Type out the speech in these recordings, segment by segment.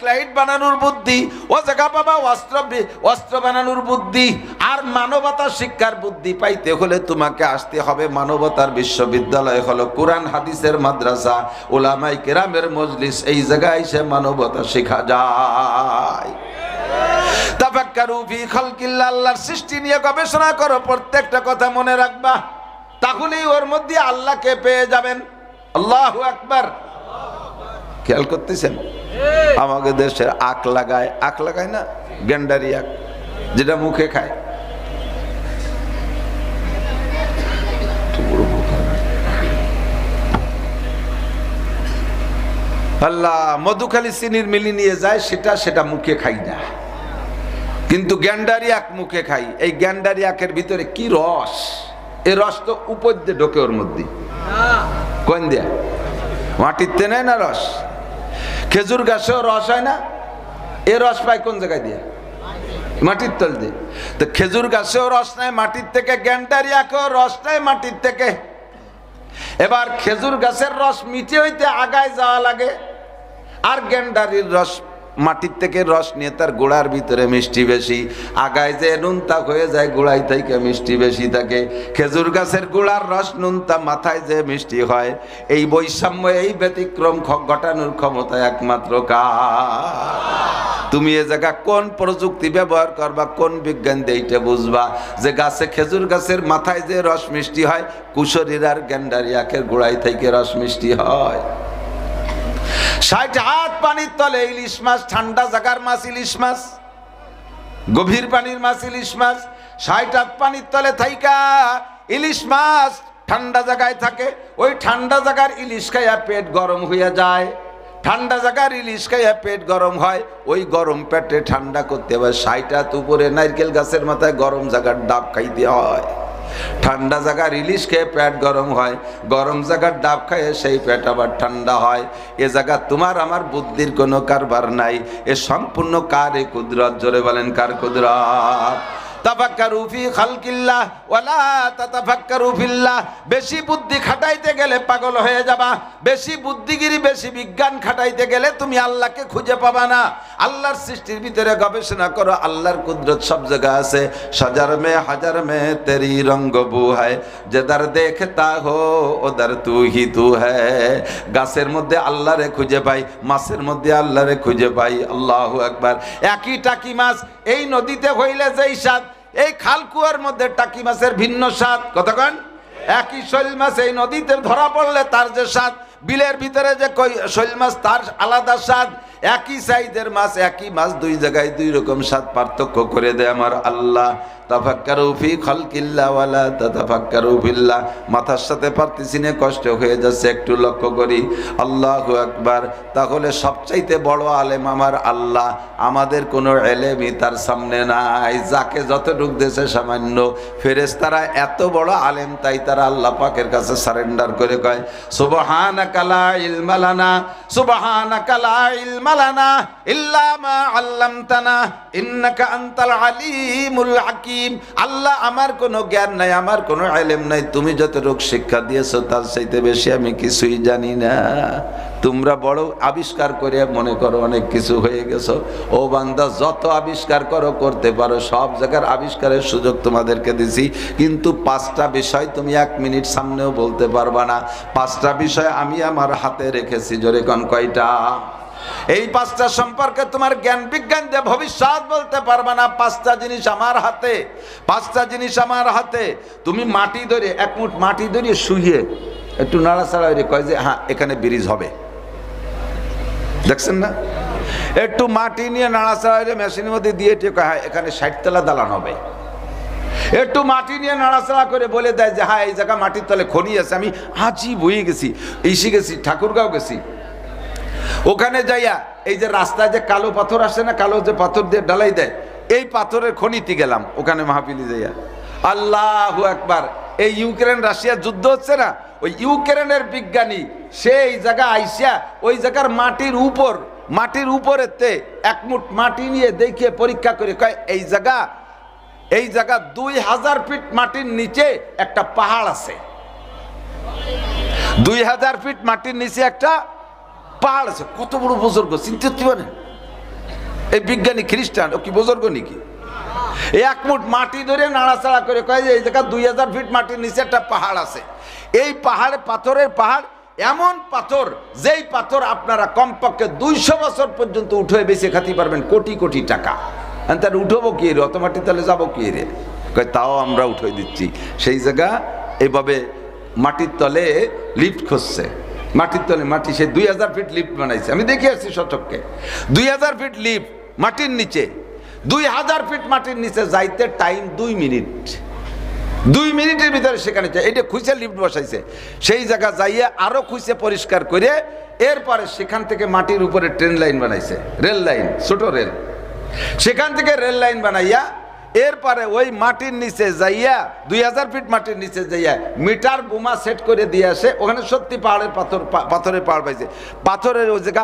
Light বানানোর বুদ্ধি, ও জায়গা পাবা অস্ত্র বানানোর বুদ্ধি। আর মানবতা শিক্ষার বুদ্ধি পাইতে হলে তোমাকে আসতে হবে মানবতার বিশ্ববিদ্যালয়, হলো কোরআন হাদিসের মাদ্রাসা, উলামায়ে কেরামের মজলিস। এই জায়গায় এসে মানবতা শেখা যায়। তাফাক্কারু ফি খালকিল্লাহ, আল্লাহর সৃষ্টি নিয়ে গবেষণা করো, প্রত্যেকটা কথা মনে রাখবা, তাহলেই ওর মধ্যে আল্লাহকে পেয়ে যাবেন। আল্লাহু আকবার। খেয়াল করতেছেন, আমাদের দেশের আখ লাগায় না, গেন্ডারি আখ, যেটা মুখে খায়। আল্লাহ মধুখালী চিনির মিলি নিয়ে যায়, সেটা মুখে খাই না, কিন্তু গ্যান্ডারি আখ মুখে খাই। এই গ্যান্ডারি আখের ভিতরে কি রস, এই রস তো উপর দিয়ে ঢোকে ওর মধ্যে। কোন দিয়া? মাটিতে নেয় না রস। খেজুর গাছেও রস হয় না, এ রস পায় কোন জায়গায় দিয়ে? মাটির তল দিয়ে। তো খেজুর গাছেও রস নেয় মাটির থেকে, গ্যান্ডারি আখেও রস নেয় মাটির থেকে। এবার খেজুর গাছের রস মিঠে হইতে আগায় যাওয়া লাগে, আর গ্যান্ডারির রস মাটির থেকে রস নিয়ে তার গোড়ার ভিতরে মিষ্টি বেশি, আগায় যে নুনতা হয়ে যায়, গোড়ায় থেকে মিষ্টি বেশি থাকে। খেজুর গাছের গোড়ার রস নুনতা, মাথায় যে মিষ্টি হয়। এই বৈষম্য, এই ব্যতিক্রম ঘটানোর ক্ষমতা একমাত্র কার? তুমি এ জায়গা কোন প্রযুক্তি ব্যবহার করবা, কোন বিজ্ঞান দিয়ে এইটা বুঝবা যে গাছে, খেজুর গাছের মাথায় যে রস মিষ্টি হয়, কুশরীর আর গ্যান্ডারি আখের গোড়ায় থেকে রস মিষ্টি হয়। 60 হাত পানির তলে ইলিশ মাছ, ঠান্ডা জায়গার মাছ ইলিশ মাছ, গভীর পানির মাছ ইলিশ মাছ। 60 হাত পানির তলে থাইকা ইলিশ মাছ ঠান্ডা জায়গায় থাকে। ওই ঠান্ডা জায়গার ইলিশ খাইয়া পেট গরম হইয়া যায়, ঠান্ডা জায়গার ইলিশ খাইয়া পেট গরম হয়। ওই গরম পেটে ঠান্ডা করতে হবে। 60 হাত উপরে নারকেল গাছের মাথায় গরম জায়গার ডাব খাইতে হয়। ঠান্ডা জায়গার ইলিশ খেয়ে পেট গরম হয়, গরম জায়গার ডাব খাইয়ে সেই পেট আবার ঠান্ডা হয়। এ জায়গা তোমার আমার বুদ্ধির কোনো কারবার নাই, এ সম্পূর্ণ কার এ কুদরত? জোরে বলেন, কার কুদরত? তাফাক্কারু ফি খালকিল্লাহ ওয়ালা তাতাফাক্কারু ফিল্লাহ। বেশি বুদ্ধি খাটাইতে গেলে পাগল হয়ে যাবা, বেশি বুদ্ধিগিরি, বেশি বিজ্ঞান খাটাইতে গেলে তুমি আল্লাহকে খুঁজে পাবা না। আল্লাহর সৃষ্টির ভিতরে গবেষণা করো, আল্লাহর কুদরত সব জায়গা আছে। সজার মে হাজার মে তেরি রঙ্গ বু হ্যায়, যেদার দেখতা হো ওদার তু হি তু হ্যায়। গাছের মধ্যে আল্লাহরে খুঁজে পাই, মাছের মধ্যে আল্লাহরে খুঁজে পাই। আল্লাহু আকবার। একই টাকি মাছ এই নদীতে হইলে যেই স্বাদ, এই খাল কুয়ার মধ্যে টাকি মাছের ভিন্ন স্বাদ। কতক্ষণ? একই শৈল মাছ এই নদীতে ধরা পড়লে তার যে স্বাদ, বিলের ভিতরে যে শৈল মাছ তার আলাদা স্বাদ। একই সাইজের মাছ, একই মাছ, দুই জায়গায় দুই রকম স্বাদ পার্থক্য করে দেয় আমার আল্লাহ। তাফাক্কারু ফি খালকিল্লাহ ওয়ালা তাতাফাক্কারু ফিল্লাহ। মাথার সাথে পারতেছি না, কষ্ট হয়ে যাচ্ছে, একটু লক্ষ্য করি। আল্লাহু আকবার। তাহলে সবচাইতে বড় আলেম আমার আল্লাহ, আমাদের কোনো এলেমই তার সামনে নাই। যাকে যতটুক দেশে সামান্য, ফেরেশতারা এত বড় আলেম, তাই তারা আল্লাহ পাকের কাছে সারেন্ডার করে কয় সুবহানাকা লা ইলমা লানা, সুবহানাকা লা ইলমা লানা ইল্লা মা আল্লামতানা ইন্নাকা আনতাল আলিমুল হাকিম। আল্লাহ, আমার কোনো জ্ঞান নাই, আমার কোনো ইলম নাই, তুমি যতটুকু শিক্ষা দিয়েছো তার চাইতে বেশি আমি কিছুই জানি না। তোমরা বড় আবিষ্কার করে মনে করো অনেক কিছু হয়ে গেছো। ও বান্দা, যত আবিষ্কার করো, করতে পারো, সব জায়গার আবিষ্কারের সুযোগ তোমাদেরকে দিছি, কিন্তু 5টা বিষয় তুমি 1 মিনিট সামনেও বলতে পারবা না। 5টা বিষয় আমি আমার হাতে রেখেছি। জোরে কোন কয়টা? এই 5টা সম্পর্কে তোমার জ্ঞান বিজ্ঞান দিয়ে ভবিষ্যৎ বলতে পারবা না। 5টা জিনিস আমার হাতে, 5টা জিনিস আমার হাতে। তুমি মাটি ধরে, 1 মুঠ মাটি ধরে শুয়ে একটু নাড়াচাড়া হয়ে কয় যে হ্যাঁ এখানে ব্রিজ হবে, দেখছেন না? একটু মাটি নিয়ে নাড়াচাড়া হয়ে মেশিনের মধ্যে দিয়ে হ্যাঁ এখানে 60 তলা দালান হবে। একটু মাটি নিয়ে নাড়াচাড়া করে বলে দেয় যে হ্যাঁ এই জায়গা মাটির তলে খনি আছে। আমি আজই বয়ে গেছি, ইসি গেছি, ঠাকুরগাঁও গেছি, ওখানে যাইয়া এই যে রাস্তায় যে কালো পাথর আসে না, কালো যে পাথর দিয়ে ডালাই দেয়, এই পাথরের খনিতে গেলাম, ওখানে মাহফিলি যাইয়া। আল্লাহু আকবার। এই ইউক্রেন রাশিয়া যুদ্ধ হচ্ছে না, ওই ইউক্রেনের বিজ্ঞানী সেই জায়গা আইসা ওই জায়গার মাটির উপরেতে 1 মুঠ মাটি নিয়ে দেখিয়ে পরীক্ষা করে কয় এই জায়গা 2000 ফিট মাটির নিচে একটা পাহাড় আছে। 2000 ফিট মাটির নিচে একটা পাহাড় আছে। কত বড় বুজুর্গ, চিন্তা করতে পারেন? এই বিজ্ঞানী খ্রিস্টান, ও কি বুজুর্গ নাকি? এক মুঠ মাটি ধরে নাড়াচাড়া করে কয় যে এই জায়গা 2000 ফিট মাটির নিচে একটা পাহাড় আছে। এই পাহাড়ে পাথরের পাহাড়, এমন পাথর যেই পাথর আপনারা কমপক্ষে 200 বছর পর্যন্ত উঠে বেঁচে খাতে পারবেন, কোটি কোটি টাকা। তাহলে উঠবো কি রে, অত মাটি তাহলে যাবো কি রে? কয় তাও আমরা উঠে দিচ্ছি। সেই জায়গা এইভাবে মাটির তলে লিফট খুঁজছে, মাটির তলে মাটি, সে 2000 ফিট লিফট বানাইছে। আমি দেখে আসছি সচক্ষে 2000 ফিট লিফট মাটির নিচে। 2000 ফিট মাটির নিচে যাইতে টাইম 2 মিনিট। 2 মিনিটের ভিতরে সেখানে এটা খুঁজে লিফট বসাইছে। সেই জায়গা যাইয়ে আরো খুঁজে পরিষ্কার করে এরপরে সেখান থেকে মাটির উপরে ট্রেন লাইন বানাইছে, রেল লাইন, ছোট রেল। সেখান থেকে রেল লাইন বানাইয়া এরপরে ওই মাটির নিচে যাইয়া 2000 ফিট মাটির নিচে যাইয়া মিটার বোমা সেট করে দিয়ে আসে। ওখানে সত্যি পাহাড়ের পাথরের পাহাড় পাইছে, পাথরের ওই জায়গা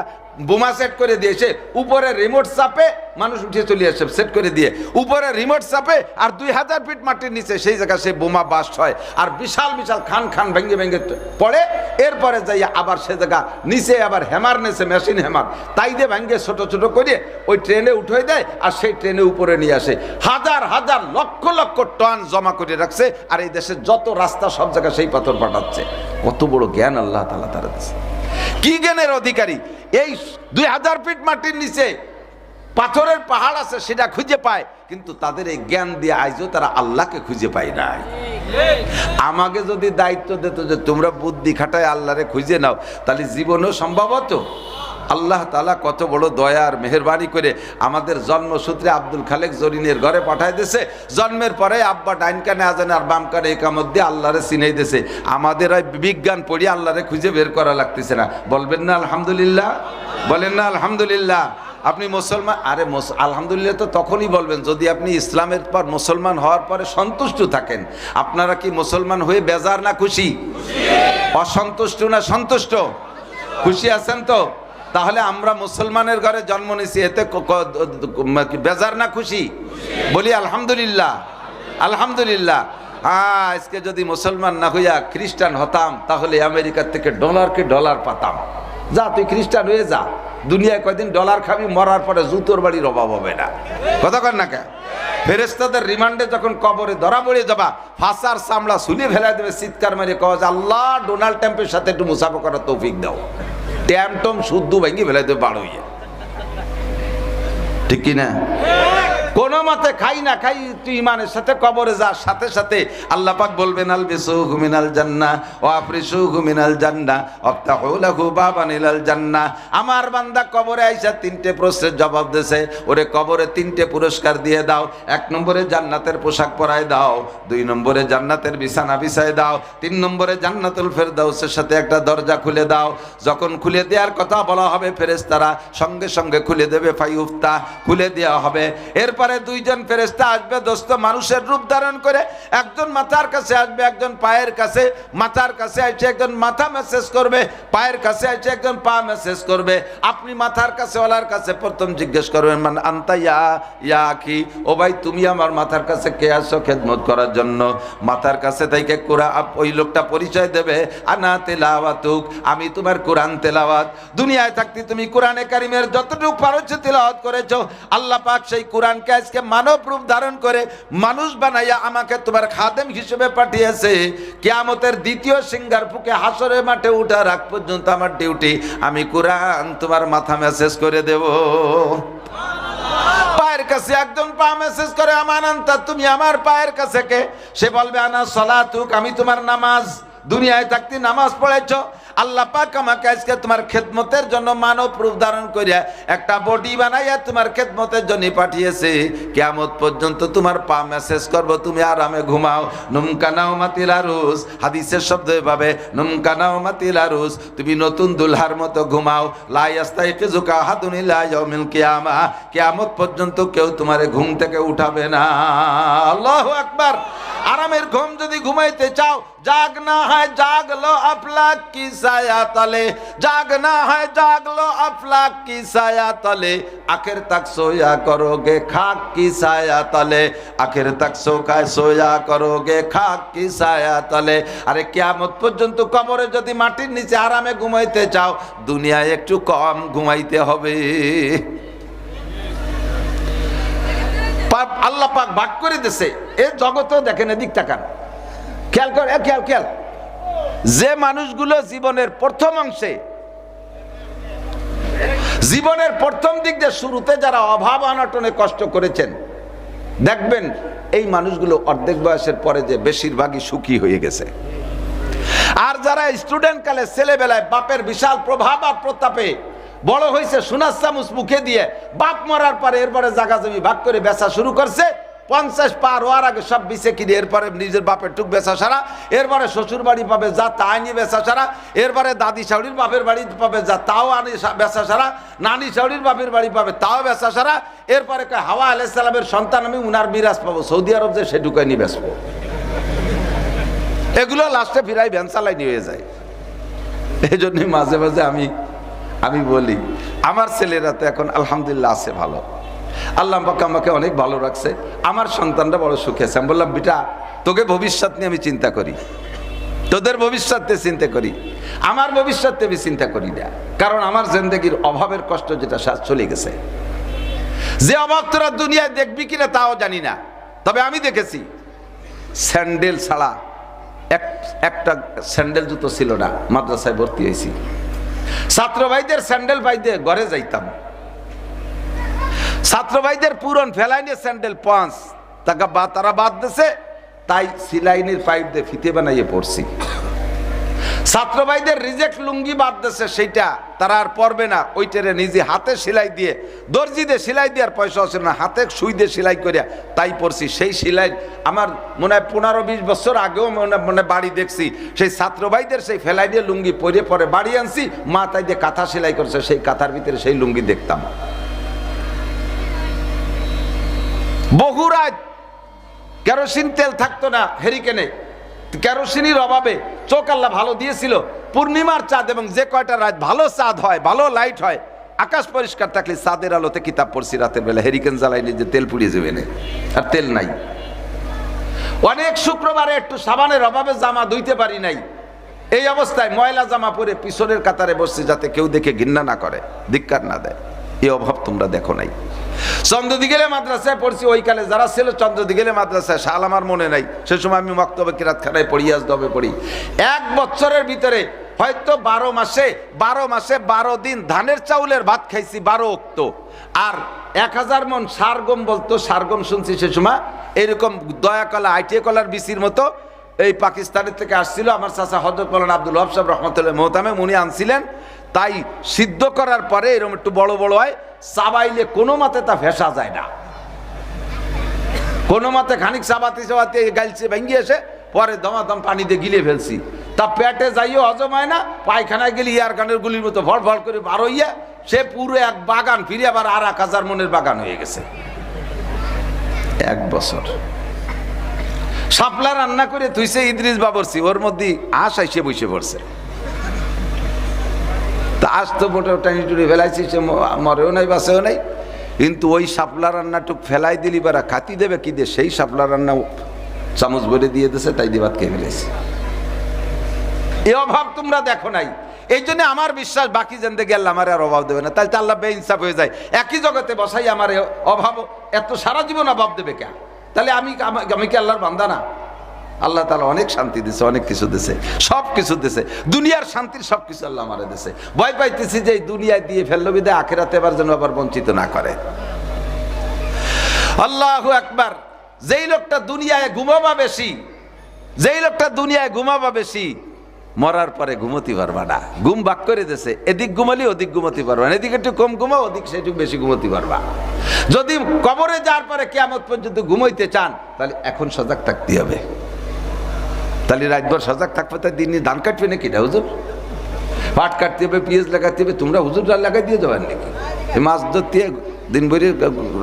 বোমা সেট করে দিয়েছে। উপরে রিমোট চাপে মানুষ উঠে চলে আসে, সেট করে দিয়ে উপরে রিমোট চাপে। আর 2000 ফিট মাটির নিচে সেই জায়গা সেই বোমা বাস্ট হয়, আর বিশাল বিশাল খান খান ভেঙে ভেঙে পড়ে। এরপরে যাইয়া আবার সে জায়গা নিচে আবার হ্যামার নেছে, মেশিন হ্যামার, তাই দিয়ে ভেঙে ছোট ছোট করে ওই ট্রেনে উঠে দেয়। আর সেই ট্রেনে উপরে নিয়ে আসে হাজার হাজার লক্ষ লক্ষ টন জমা করে রাখছে। আর এই দেশের যত রাস্তা সব জায়গায় সেই পাথর পাঠাচ্ছে। কত বড় জ্ঞান আল্লাহ তাআলা তার কাছে, কি জ্ঞানের অধিকারী! এই 2000 ফিট মাটির নিচে পাথরের পাহাড় আছে, সেটা খুঁজে পায়। কিন্তু তাদের এই জ্ঞান দিয়ে আজও তারা আল্লাহকে খুঁজে পায় নাই। আমাকে যদি দায়িত্ব দিত যে তোমরা বুদ্ধি খাটায় আল্লাহরে খুঁজে নাও, তাহলে জীবনেও সম্ভব হতো। আল্লাহ তাআলা কত বড় দয়া আর মেহেরবানি করে আমাদের জন্মসূত্রে আব্দুল খালেক জরিনের ঘরে পাঠাই দিয়েছে। জন্মের পরে আব্বা ডাইন কানে আজান আর বাম কানে একামত দিয়ে আল্লাহরে চিনাই দিয়েছে। আমাদের ওই বিজ্ঞান পড়িয়ে আল্লাহরে খুঁজে বের করা লাগতেছে না। বলবেন না আলহামদুলিল্লাহ? বলেন না আলহামদুলিল্লাহ? আপনি মুসলমান, আরে আলহামদুলিল্লাহ তো তখনই বলবেন যদি আপনি ইসলামের পর মুসলমান হওয়ার পরে সন্তুষ্ট থাকেন। আপনারা কি মুসলমান হয়ে বেজার না খুশি? অসন্তুষ্ট না সন্তুষ্ট? খুশি আছেন তো? তাহলে আমরা মুসলমানের ঘরে জন্ম নিয়েছি, এতে বেজার না খুশি? বলি আলহামদুলিল্লাহ, আলহামদুলিল্লাহ। আজকে যদি মুসলমান না হইয়া খ্রিস্টান হতাম, তাহলে আমেরিকার থেকে ডলারকে ডলার পাতাম। যা তুই খ্রিস্টান হয়ে যা, দুনিয়ায় কয়দিন ডলার খাবি, মরার পরে জুতোর বাড়ির অভাব হবে না। কথা কর না কে? ফেরেশতাদের রিমান্ডে যখন কবরে ধরা পড়ে যাবা, ফাঁসার চামড়া শুনে ফেলা দেবে, চিৎকার মেরে কওয়া যে আল্লাহ ডোনাল্ড ট্রাম্পের সাথে একটু মুসাফা করার তৌফিক দাও। ট্যাম শুদ্ধ ভেঙে ফেলা দেবে বার হইয়া। ঠিক কিনা? কোন মতে খাই না খাই তুই ইমানের সাথে কবরে যার সাথে সাথে আল্লাহ পাক বলবেন আলবিসুহু মিনাল জান্নাহ ওয়া আফরিশুহু মিনাল জান্নাহ ওয়াফতাহু লাহু বাবান ইলাল জান্নাহ। আমার বান্দা কবরে আইসা 3টে প্রশ্নের জবাব দিয়েছে। ওরে কবরে 3টে পুরস্কার দিয়ে দাও। 1 নম্বরে জান্নাতের পোশাক পরায় দাও, 2 নম্বরে জান্নাতের বিছানা বিছায় দাও, 3 নম্বরে জান্নাতুল ফেরদাউসের সাথে একটা দরজা খুলে দাও। যখন খুলে দেওয়ার কথা বলা হবে, ফেরেশতারা সঙ্গে সঙ্গে খুলে দেবে, ফাইউফতা, খুলে দেওয়া হবে। এরপরে 2জন ফেরেশতা আসবে দোস্ত, মানুষের রূপ ধারণ করে। একজন মাথার কাছে আসবে, একজন পায়ের কাছে। মাথার কাছে এসে একজন মাথা মেসেজ করবে, পায়ের কাছে এসে একজন পা মেসেজ করবে। আপনি মাথার কাছে ওলার কাছে প্রথম জিজ্ঞেস করবেন মান আনতা ইয়া আখি, ও ভাই তুমি আমার মাথার কাছে কে আসো খেদমত করার জন্য? মাথার কাছে থেকে ওই লোকটা পরিচয় দেবে, আনা তেলাওয়াতুক, আমি তোমার কোরআন তেলাওয়াত। দুনিয়ায় থাকতে তুমি কোরআনে কারিমের যতটুকু পারছো তেলাওয়াত করেছো। আল্লাহ পাক সেই কোরআনকে আজকে মানব রূপ ধারণ করে মানুষ বানাইয়া আমাকে তোমার খাদেম হিসেবে পাঠিয়েছে। কিয়ামতের দ্বিতীয় সিঙ্গার ফুকে হাসরের মাঠে উঠার আগ পর্যন্ত আমার ডিউটি, আমি কোরআন তোমার মাথা মেসেজ করে দেব। পায়ের কাছে একজন পা মেসেজ করে, আমানান্তা, তুমি আমার পায়ের কাছে কে? সে বলবে আনা সলাতুক, আমি তোমার নামাজ। দুনিয়ায় থাকতে নামাজ পড়েছো, আল্লাহ পাক আমাকে আজকে তোমার খেদমতের জন্য মানব রূপ ধারণ করিয়া একটা বডি বানাইয়া তোমার খেদমতের জন্য পাঠিয়েছে। কিয়ামত পর্যন্ত তোমার পা মেসেজ করব, তুমি আরামে ঘুমাও। নুমকানাও মাতিল আরুস, হাদিসের শব্দ এভাবে, নুমকানাও মাতিল আরুস, তুমি নতুন দুলহার মতো ঘুমাও। লা ইয়াস্তাইকিজুকা আহাদুন ইলা ইয়াউমিল কিয়ামা, কিয়ামত পর্যন্ত কেউ তোমারে ঘুম থেকে উঠাবে না। আল্লাহু আকবার। আরামের ঘুম যদি ঘুমাইতে চাও, जागना है जाग लो अफलाक की साया तले, जागना है जाग लो अफलाक की साया तले, आखिर तक सोया करोगे खाक की साया तले, आखिर तक सोया करोगे खाक की साया तले। अरे कियामत पर्यন্ত কবরে যদি মাটির নিচে আরামে ঘুমাইতে চাও, দুনিয়ায় একটু কম ঘুমাইতে হবে। আল্লাহ পাক ভাগ করে দিয়েছে। এ জগতেও দেখেন, এদিক তাকান, খেয়াল কর, খেয়াল। যে মানুষগুলো জীবনের প্রথম অংশে, জীবনের প্রথম দিক দিয়ে শুরুতে যারা অভাব অনটনে কষ্ট করেছেন, দেখবেন এই মানুষগুলো অর্ধেক বয়সের পরে যে বেশিরভাগই সুখী হয়ে গেছে। আর যারা স্টুডেন্ট কালে ছেলেবেলায় বাপের বিশাল প্রভাব আর প্রতাপে বড় হয়েছে, সোনার চামচ মুখে দিয়ে, বাপ মরার পরে এরপরে জায়গা জমি ভাগ করে বেচা শুরু করছে, 50 পার হওয়ার আগে সব বিছে কিনে এরপরে নিজের বাপের টুক বেচা সারা, এরপরে শ্বশুর বাড়ি পাবে যা তাই নিয়ে বেচা সারা, এরপরে দাদি শাশুড়ির বাপের বাড়ি পাবে যা তাও আনি বেচা সারা, নানি শাশুড়ির বাপের বাড়ি পাবে তাও বেচা সারা, এরপরে হাওয়া আলাইহিস সালামের সন্তান আমি উনার মিরাজ পাবো, সৌদি আরব যে সেটুকাই নিয়ে বেচবো। এগুলো লাস্টে ফিরাই ভ্যান চালাই নিয়ে যায়। এই জন্যই মাঝে মাঝে আমি বলি, আমার ছেলেরা তো এখন আলহামদুলিল্লাহ আছে ভালো, আল্লাহ পাক আমাকে অনেক ভালো রাখছে, আমার সন্তানরা বড় সুখে আছে। আমি বললাম, বেটা তোকে ভবিষ্যৎ নিয়ে আমি চিন্তা করি, তোদের ভবিষ্যৎ নিয়ে চিন্তা করি, আমার ভবিষ্যৎ নিয়ে আমি চিন্তা করি না। কারণ আমার জিন্দেগির অভাবের কষ্ট যেটা চলে গেছে, যে অভাব তোরা দুনিয়ায় দেখবি কিনা তাও জানি না, তবে আমি দেখেছি স্যান্ডেল ছাড়া একটা স্যান্ডেল জুতো ছিল না। মাদ্রাসায় ভর্তি হয়েছি, ছাত্র ভাইদের স্যান্ডেল পাইতে ঘরে যাইতাম, ছাত্র ভাইদের পুরন ফেলাইনে স্যান্ডেল 5 টাকা তারা বাদ দিছে, তাই সিলাইনের পাইপ দিয়ে ফিতে বানাইয়ে পড়ছি। ছাত্র ভাইদের রিজেক্ট লুঙ্গি বাদ দিছে, সেইটা তারা আর পরবে না, ওইটারে নিজে হাতে সেলাই দিয়ে, দর্জি দিয়ে সেলাই দেওয়ার পয়সা আছে না, হাতে সুই দিয়ে সেলাই করিয়া তাই পড়ছি। সেই সেলাই আমার মনে হয় 15-20 বছর আগেও মনে বাড়ি দেখছি, সেই ছাত্র ভাইদের সেই ফেলাই দিয়ে লুঙ্গি পরে বাড়ি আনছি, মা তাই দিয়ে কাঁথা সেলাই করছে, সেই কাঁথার ভিতরে সেই লুঙ্গি দেখতাম। বহু রাত কেরোসিন তেল থাকতো না হেরিকেনে, কেরোসিনের অভাবে চোখ আল্লাহ ভালো দিয়েছিল, পূর্ণিমার চাঁদ এবং যে কয়টা রাত ভালো চাঁদ হয়, ভালো লাইট হয়, আকাশ পরিষ্কার থাকলে চাঁদের আলোতে কিতাব পড়ছি রাতের বেলা, হেরিকেন জ্বালাইলে যে তেল পুড়িয়ে যাবে না, আর তেল নাই। অনেক শুক্রবারে একটু সাবানের অভাবে জামা ধুইতে পারি নাই, এই অবস্থায় ময়লা জামা পরে পিছনের কাতারে বসছি যাতে কেউ দেখে ঘৃণা না করে, ধিক্কার না দেয়। এই অভাব তোমরা দেখো নাই। চন্দ্রদিগেলে মাদ্রাসায় পড়ছি, ওই কালে যারা ছিল চন্দ্রদিগেলে মাদ্রাসায়, সাল আমার মনে নাই, সে সময় আমি মক্তবে কিরাতখানায় পড়ি, আজদবে পড়ি। 1 বছরের ভিতরে হয়তো 12 মাসে 12 দিন ধানের চাউলের ভাত খাইছি 12 অক্ত, আর 1000 মন সারগম বলতো, সারগম শুনছি সে সময়, এরকম দয়া কলা আইটিএ কলার বিসির মতো এই পাকিস্তানের থেকে আসছিল। আমার চাচা হযরত মাওলানা আব্দুল ওয়াহাব সাহেব রহমাতুল্লাহ মুহতামে উনি আনছিলেন, তাই সিদ্ধ করার পরে এরকম একটু বড় বড় হয়, চাবাইলে কোনো মতে তা ফেসা যায় না, কোনো মতে খানিক চাবাতে গাইলছে ভেঙে এসে পরে দমাদম পানিতে গিলে ফেলছি, তা পেটে যাইও হজম হয় না, পায়খানায় গেলে ইয়ার গানের গুলির মতো ভর ভর করে বার হইয়া সে পুরো এক বাগান, ফিরে আবার আর 1000 মনের বাগান হয়ে গেছে। 1 বছর শাপলা রান্না করে তুইছে ইদ্রিস বাবরছি, ওর মধ্যে আশ আইসে বসে পড়ছে, তা আজ তো মোটে টানি টুনি ফেলাইছি, সে মরেও নাই বাঁচেও নাই, কিন্তু ওই শাপলা রান্নাটুক ফেলাই দিলি বারা খাতি দেবে কি দিয়ে, সেই শাপলা রান্না চামচ ভরে দিয়ে দিয়েছে, তাই দিয়ে ভাত খেয়ে ফেলেছি। এই অভাব তোমরা দেখো নাই, এই জন্য আমার বিশ্বাস বাকি জিন্দেগি আল্লাহ আমার আর অভাব দেবে না, তাই তো আল্লাহ বেইনসাফ হয়ে যায়, একই জগতে বসাই আমার অভাব, এত সারা জীবন অভাব দেবে কেন? তাহলে আমি কি আল্লাহর বান্দা না? আল্লাহ তাআলা অনেক শান্তি দিছে, অনেক কিছু দিছে, সব কিছু দিছে, দুনিয়ার শান্তির সব কিছু আল্লাহ আমারে দিছে। ভয় পাইতেছি যে এই দুনিয়ায় দিয়ে ফেললো বিদায় আখিরাতে এবার যেন আবার বঞ্চিত না করে। আল্লাহু আকবার। যেই লোকটা দুনিয়ায় ঘুমাবা বেশি, যেই লোকটা দুনিয়ায় ঘুমাবা বেশি, মরার পরে ঘুমোতে পারবা না, ঘুম ভাগ করে দিছে, এদিক ঘুমালি ওদিক ঘুমোতে পারবা না, এদিকে একটু কম ঘুমাও, ওদিক সেটু বেশি ঘুমোতে পারবা। যদি কবরে যাওয়ার পরে কিয়ামত পর্যন্ত ঘুমাইতে চান, তাহলে এখন সজাগ থাকতে হবে। তাহলে রাতভর সজাগ থাকবে, তাই দিন ধান কাটবে নাকি না হুজুর? পাট কাটতে হবে, পেঁয়াজ লাগাতে হবে, তোমরা হুজুর লাগাই দিয়ে যাবেন নাকি? মাছ ধরতে দিন ভরে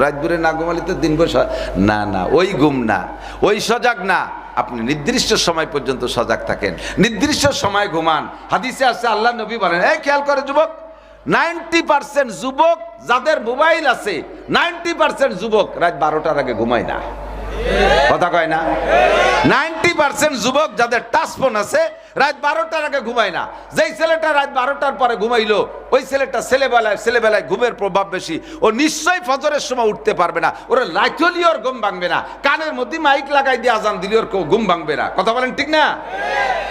রাত ভরে না ঘুমালে তো দিন ভরে না, না ওই ঘুম না, ওই সজাগ না। আপনি নির্দিষ্ট সময় পর্যন্ত সজাগ থাকেন, নির্দিষ্ট সময় ঘুমান। হাদিসে আছে, আল্লাহ নবী বলেন, এই খেয়াল করে যুবক, 90% যুবক যাদের মোবাইল আছে, 90% যুবক রাত 12টার আগে ঘুমায় না, কথা কয় না? 90% যুবক যাদের টাচ ফোন আছে, রাত 12টার আগে ঘুমায় না। যেই ছেলেটা রাত 12টার পরে ঘুমাইলো, ওই ছেলেটা ছেলেবেলায় ঘুমের প্রভাব বেশি, ও নিশ্চয়ই ফজরের সময় উঠতে পারবে না। ওরা লাইটলি ওর ঘুম ভাঙবে না, কানের মধ্যে মাইক লাগাই দিয়ে আজান দিলে ওর ঘুম ভাঙবে না। কথা বলেন ঠিক না?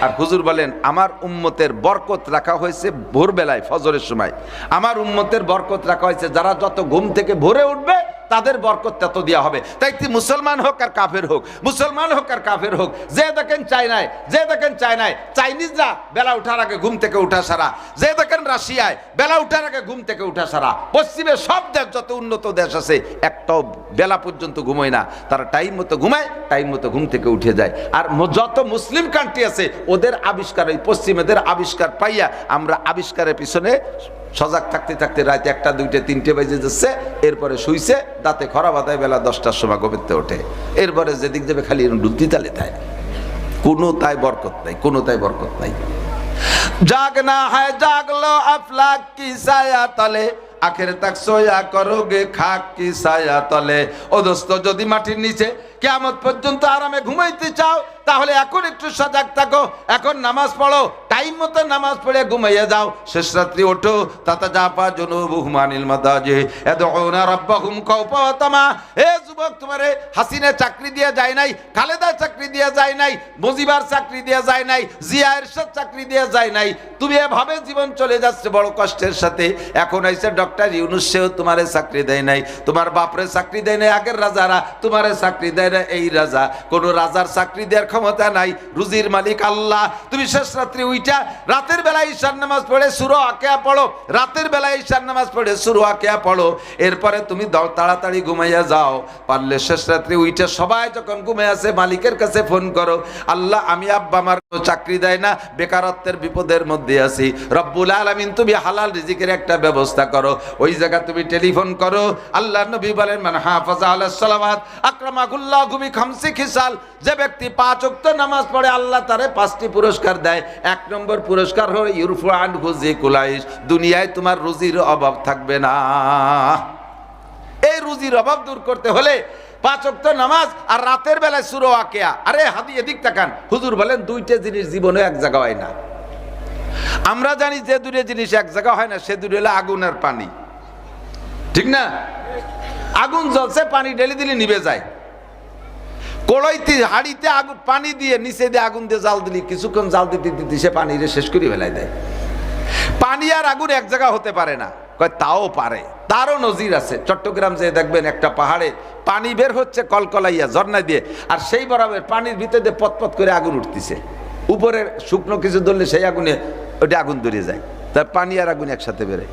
আর হুজুর বলেন আমার উম্মতের বরকত রাখা হয়েছে ভোরবেলায়, ফজরের সময়। আমার উম্মতের বরকত রাখা হয়েছে যারা যত ঘুম থেকে ভোরে উঠবে তাদের বরকত তত দেওয়া হবে। তাই কি মুসলমান হোক আর কাফের হোক, মুসলমান হোক আর কাফের হোক, যে দেখেন চায়নায় চাইনিজরা বেলা উঠার আগে ঘুম থেকে উঠা সারা, যে দেখেন রাশিয়ায় বেলা উঠার আগে ঘুম থেকে উঠা সারা, পশ্চিমে সব দেশ যত উন্নত দেশ আছে একটাও বেলা পর্যন্ত ঘুমোয় না। তারা টাইম মতো ঘুমায়, টাইম মতো ঘুম থেকে উঠে যায়। আর যত মুসলিম কান্ট্রি আছে ওদের আবিষ্কার, এই পশ্চিমেদের আবিষ্কার পাইয়া আমরা আবিষ্কারের পিছনে সজাগ থাকতে থাকতে রাত 1টা 2টে 3টে বেজে যাচ্ছে। এরপরে শুইছে, দাঁতে খরা বাতায় বেলা 10টার সময় ঘুমোতে ওঠে। এরপরে যেদিক যাবে খালি ডুলতি তালে তাই, কোনো তাই বরকত নাই, কোনো তাই বরকত নাই। জাগনা হয় জাগলো আফলাক কি ছায়া তলে, আখের তাক সোয়া করোগে খাক কি ছায়া তলে। ও দোস্ত, যদি মাটির নিচে কিয়ামত পর্যন্ত আরামে ঘুমাইতে চাও তাহলে এখন একটু সজাগ থাকো, এখন নামাজ পড়ো, টাইম মতো নামাজ পড়ে ঘুমাইয়া যাও। শেষ রাত্রি ওঠো, তাতাজাফা জুনুবুহুম আনিল মাদাজি ইয়াদউনা রাব্বাহুম খাওফা ওয়া তামা। এ যুবক, তোমারে হাসিনা চাকরি দিয়ে যায় নাই, খালেদা চাকরি দিয়ে যায় নাই, মুজিবার চাকরি দিয়ে যায় নাই, জিয়া এরশাদ চাকরি দিয়ে যায় নাই। তুমি এভাবে জীবন চলে যাচ্ছে বড় কষ্টের সাথে। এখন আইসে ডক্টর ইউনূস, সেও তোমারে চাকরি দেয় নাই, তোমার বাপরে চাকরি দেয় নাই, আগের রাজারা তোমারে চাকরি দেয় না। এই রাজা, কোন রাজার চাকরি দেওয়ার ক্ষমতা নাই, রুজির মালিক আল্লাহ। তুমি শেষ রাত্রি উইটা রাতের বেলায় ঈশার নামাজ পড়ে সূরা ওয়াকিয়া পড়ো, রাতের বেলায় ঈশার নামাজ পড়ে সূরা ওয়াকিয়া পড়ো। এরপরে তুমি তাড়াতাড়ি ঘুমাইয়া যাও। পারলে শেষ রাত্রি উইটা সবাই যখন ঘুমাই আছে মালিকের কাছে ফোন করো, আল্লাহ আমি আব্বা আমার চাকরি দেয় না, বেকারত্বের বিপদের মধ্যে আছি, রব্বুল আলামিন তুমি হালাল রিজিকের একটা ব্যবস্থা করো। ওই জায়গা তুমি টেলিফোন করো। আল্লাহ নবী বলেন মান হাফাজা আলাস সালাওয়াত আকরামাহুল্লাহু বিখামসি খিসাল। যে ব্যক্তি 5 ওয়াক্ত নামাজ পড়ে আল্লাহ তারে 5টি পুরস্কার দেয়। 1 নম্বর পুরস্কার হলো ইউরফু আনহু যিকুলাইশ, দুনিয়ায় তোমার রুজির অভাব থাকবে না। এই রুজির অভাব দূর করতে হলে 5 ওয়াক্ত নামাজ আর রাতের বেলায় সূরা ওয়াকিয়া। আরে হাদি এদিক তাকান, হুজুর বলেন 2টা জিনিস জীবনে এক জায়গা হয় না। আমরা জানি যে 2টা জিনিস এক জায়গা হয় না, সে 2টা হলো আগুন আর পানি, ঠিক না? আগুন জ্বলছে, পানি ঢেলে দিলে নিভে যায়। কড়াইতে হাড়িতে আগুন পানি দিয়ে নিচে দিয়ে আগুন দিয়ে জাল দিলি কিছুক্ষণ জাল দিতে দিতে সে পানি শেষ করে ফেলাই দেয়। পানি আর আগুন এক জায়গা হতে পারে না, কয় তাও পারে। তারও নজির আছে। চট্টগ্রাম যে দেখবেন একটা পাহাড়ে পানি বের হচ্ছে কলকলাইয়া ঝর্ণা দিয়ে, আর সেই বরাবর পানির ভিতরে দিয়ে পতপত করে আগুন উঠতেছে। উপরে শুকনো কিছু ধরলে সেই আগুনে ওটা আগুন ধরে যায়, তার পানি আর আগুন একসাথে বেরে।